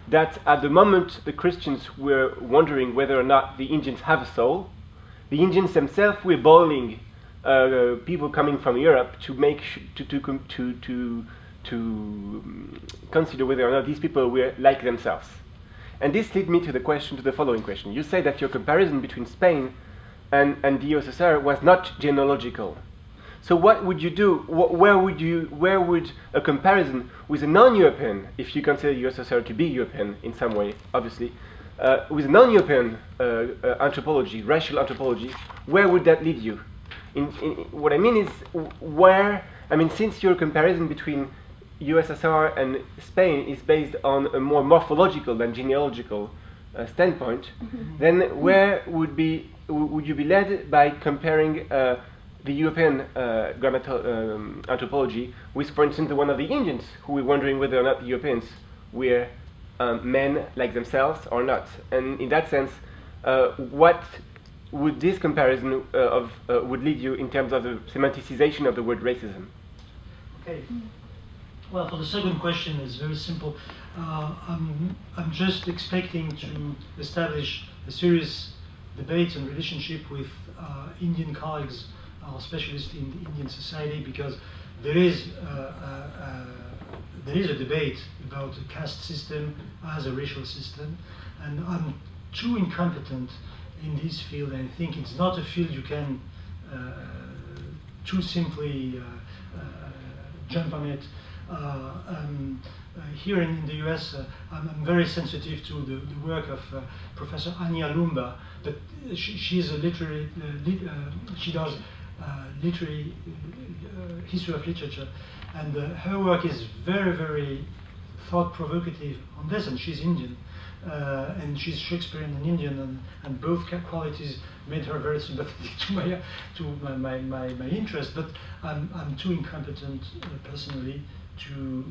that at the moment the Christians were wondering whether or not the Indians have a soul, the Indians themselves were boiling people coming from Europe to make to consider whether or not these people were like themselves. And this leads me to the following question. You say that your comparison between Spain and the USSR was not genealogical. So what would you do? Where would a comparison with a non-European, if you consider USSR to be European in some way, obviously, with a non-European anthropology, racial anthropology, where would that lead you? What I mean is, since your comparison between USSR and Spain is based on a more morphological than genealogical standpoint, then where would you be led by comparing the European anthropology with, for instance, the one of the Indians, who were wondering whether or not the Europeans were men like themselves or not? And in that sense, what would this comparison would lead you in terms of the semanticization of the word racism? Okay. Well, for the second question, it's very simple. I'm just expecting to establish a serious debate and relationship with Indian colleagues, specialists in the Indian society, because there is a debate about the caste system as a racial system, and I'm too incompetent in this field. I think it's not a field you can too simply jump on it. Here in the US, I'm very sensitive to the work of Professor Anya Lumba, but she's a literary, she does literary history of literature, and her work is very, very thought-provocative on this, and she's Indian. And she's Shakespearean and Indian, and both qualities made her very sympathetic to my interest. But I'm too incompetent personally to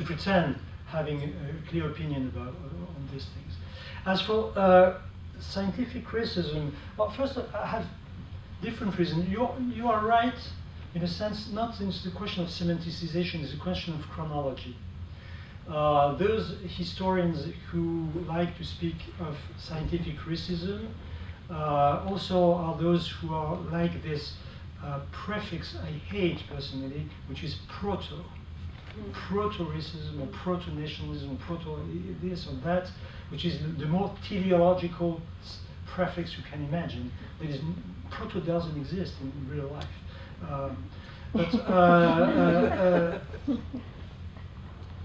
pretend having a clear opinion on these things. As for scientific racism, well, first I have different reasons. You are right in a sense. Not in the question of semanticization; it's a question of chronology. Those historians who like to speak of scientific racism also are those who are like this prefix I hate personally, which is proto-racism or proto-nationalism, proto-this or that, which is the more teleological prefix you can imagine. That is, proto doesn't exist in real life.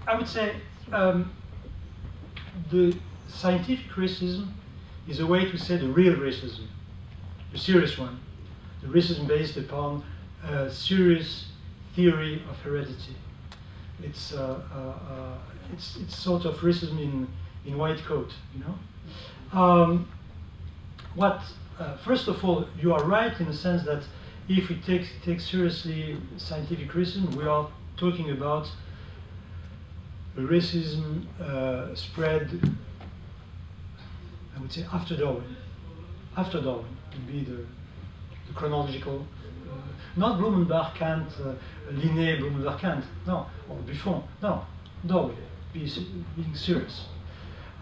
I would say the scientific racism is a way to say the real racism, the serious one, the racism based upon a serious theory of heredity. It's sort of racism in white coat, you know. First of all, you are right in the sense that if we take seriously scientific racism, we are talking about racism spread, I would say, after Darwin. After Darwin would be the chronological, not Blumenbach, Kant, Linné, Blumenbach, Kant, no, or Buffon, no, Darwin, being serious.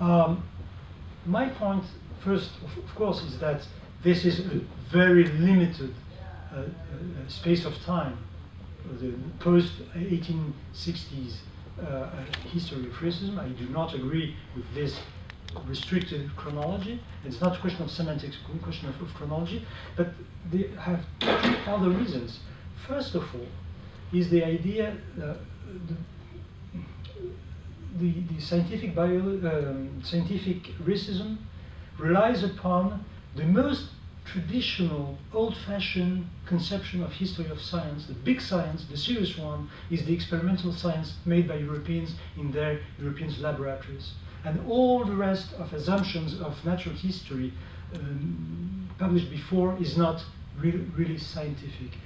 My point, first, of course, is that this is a very limited space of time, the post-1860s history of racism. I do not agree with this restricted chronology. It's not a question of semantics, it's a question of chronology, but they have two other reasons. First of all, is the idea the scientific racism relies upon the most traditional, old-fashioned conception of history of science. The big science, the serious one, is the experimental science made by Europeans in their European laboratories. And all the rest of assumptions of natural history published before is not really scientific.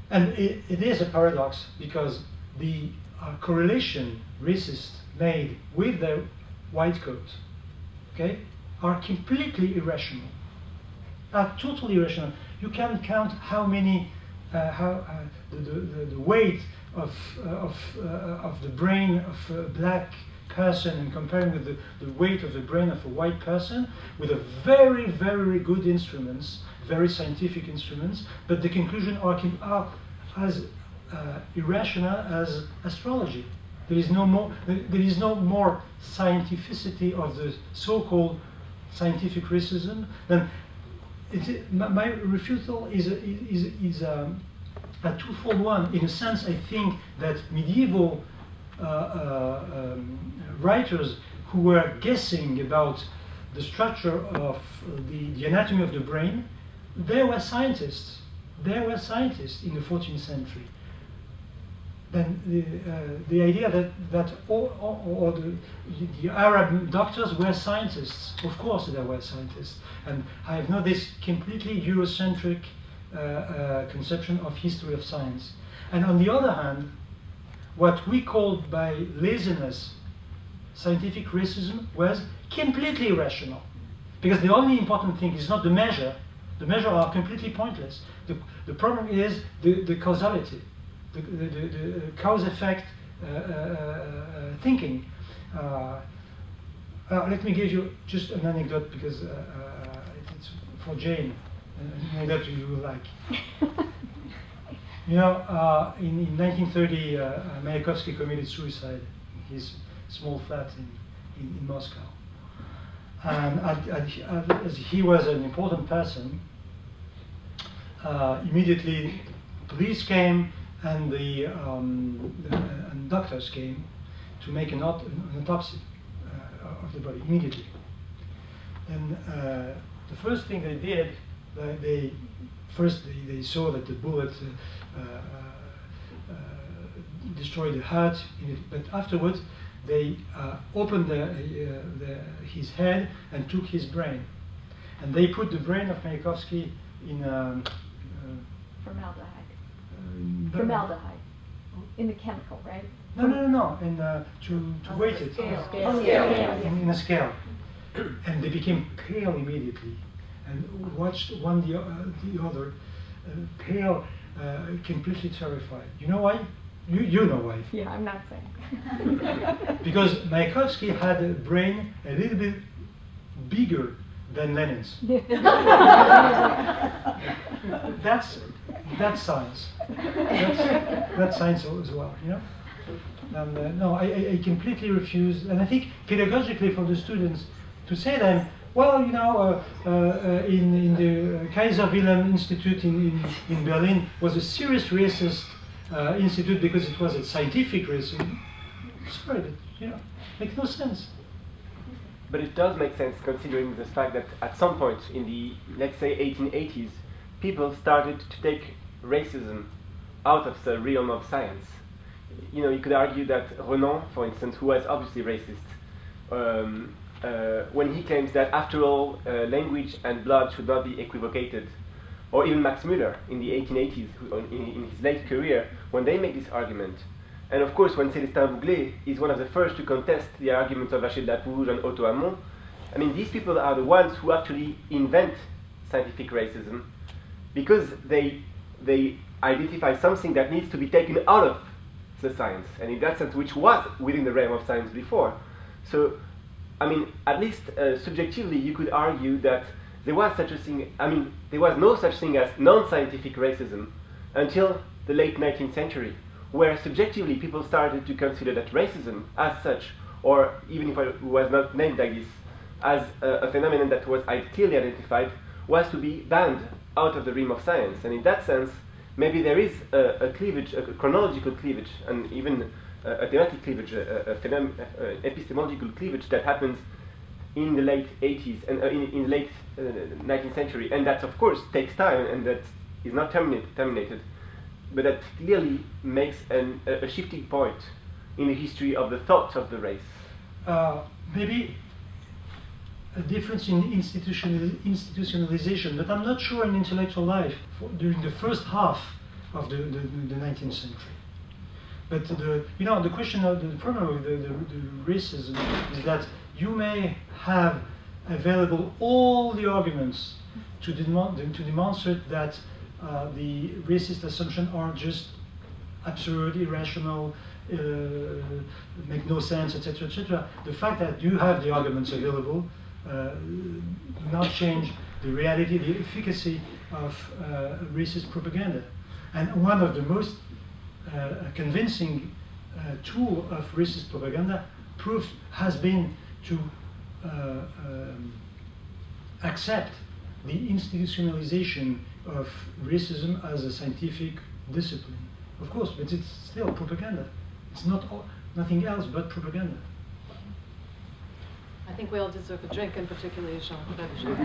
And it is a paradox, because the correlation racists made with their white coat, okay, are completely irrational. Are totally irrational. You can count how many, the weight of the brain of a black person and comparing with the weight of the brain of a white person, with a very, very good instruments, very scientific instruments, but the conclusions are as irrational as astrology. There is no more scientificity of the so-called scientific racism than. My refutal is a twofold one. In a sense, I think that medieval writers who were guessing about the structure of the anatomy of the brain, they were scientists. They were scientists in the 14th century. Then the idea that all the Arab doctors were scientists, of course they were scientists. And I have not this completely Eurocentric conception of history of science. And on the other hand, what we called by laziness scientific racism was completely irrational. Because the only important thing is not the measure. The measures are completely pointless. The problem is the causality. the cause-effect thinking. Let me give you just an anecdote because it's for Jane, an anecdote you will like. You know, in 1930, Mayakovsky committed suicide in his small flat in Moscow. And as he was an important person, immediately police came and and doctors came to make an autopsy of the body immediately. And the first thing they did, they saw that the bullet destroyed the heart in it, but afterwards they opened his head and took his brain, and they put the brain of Mayakovsky in Formaldehyde. In the chemical, right? No, and to weight it in a scale, and they became pale immediately, and watched one the other, pale, completely terrified. You know why? You know why? Yeah, I'm not saying. Because Mayakovsky had a brain a little bit bigger than Lenin's. That's science. That's science as well, you know. And no, I completely refuse. And I think pedagogically for the students to say them, well, you know, in the Kaiser Wilhelm Institute in Berlin was a serious racist institute because it was a scientific racism. Sorry, but you know, makes no sense. But it does make sense considering the fact that at some point in the, let's say, 1880s, people started to take racism out of the realm of science. You know, you could argue that Renan, for instance, who was obviously racist, when he claims that after all, language and blood should not be equivocated, or even Max Müller in the 1880s, in his late career, when they make this argument. And of course, when Célestin Bouglé is one of the first to contest the arguments of Achille Lapouge and Otto Hamon, I mean, these people are the ones who actually invent scientific racism because they identify something that needs to be taken out of the science, and in that sense, which was within the realm of science before. So, I mean, at least subjectively, you could argue that there was such a thing, I mean, there was no such thing as non-scientific racism until the late 19th century, where subjectively people started to consider that racism as such, or even if it was not named like this, as a phenomenon that was clearly identified, was to be banned out of the realm of science. And in that sense, maybe there is a cleavage, a chronological cleavage, and even a thematic cleavage, epistemological cleavage that happens in the late 80s and in the late 19th century, and that of course takes time and that is not terminated, but that clearly makes a shifting point in the history of the thought of the race. Maybe a difference in institutionalization, but I'm not sure in intellectual life during the first half of the 19th century. But the question of the problem with the racism is that you may have available all the arguments to demonstrate that the racist assumptions are just absurd, irrational, make no sense, etc., etc. The fact that you have the arguments available do not change the reality, the efficacy of racist propaganda. And one of the most convincing tool of racist propaganda proof has been to accept the institutionalization of racism as a scientific discipline. Of course, but it's still propaganda. It's nothing else but propaganda. I think we all deserve a drink, and particularly Jean-Frédéric Schaub.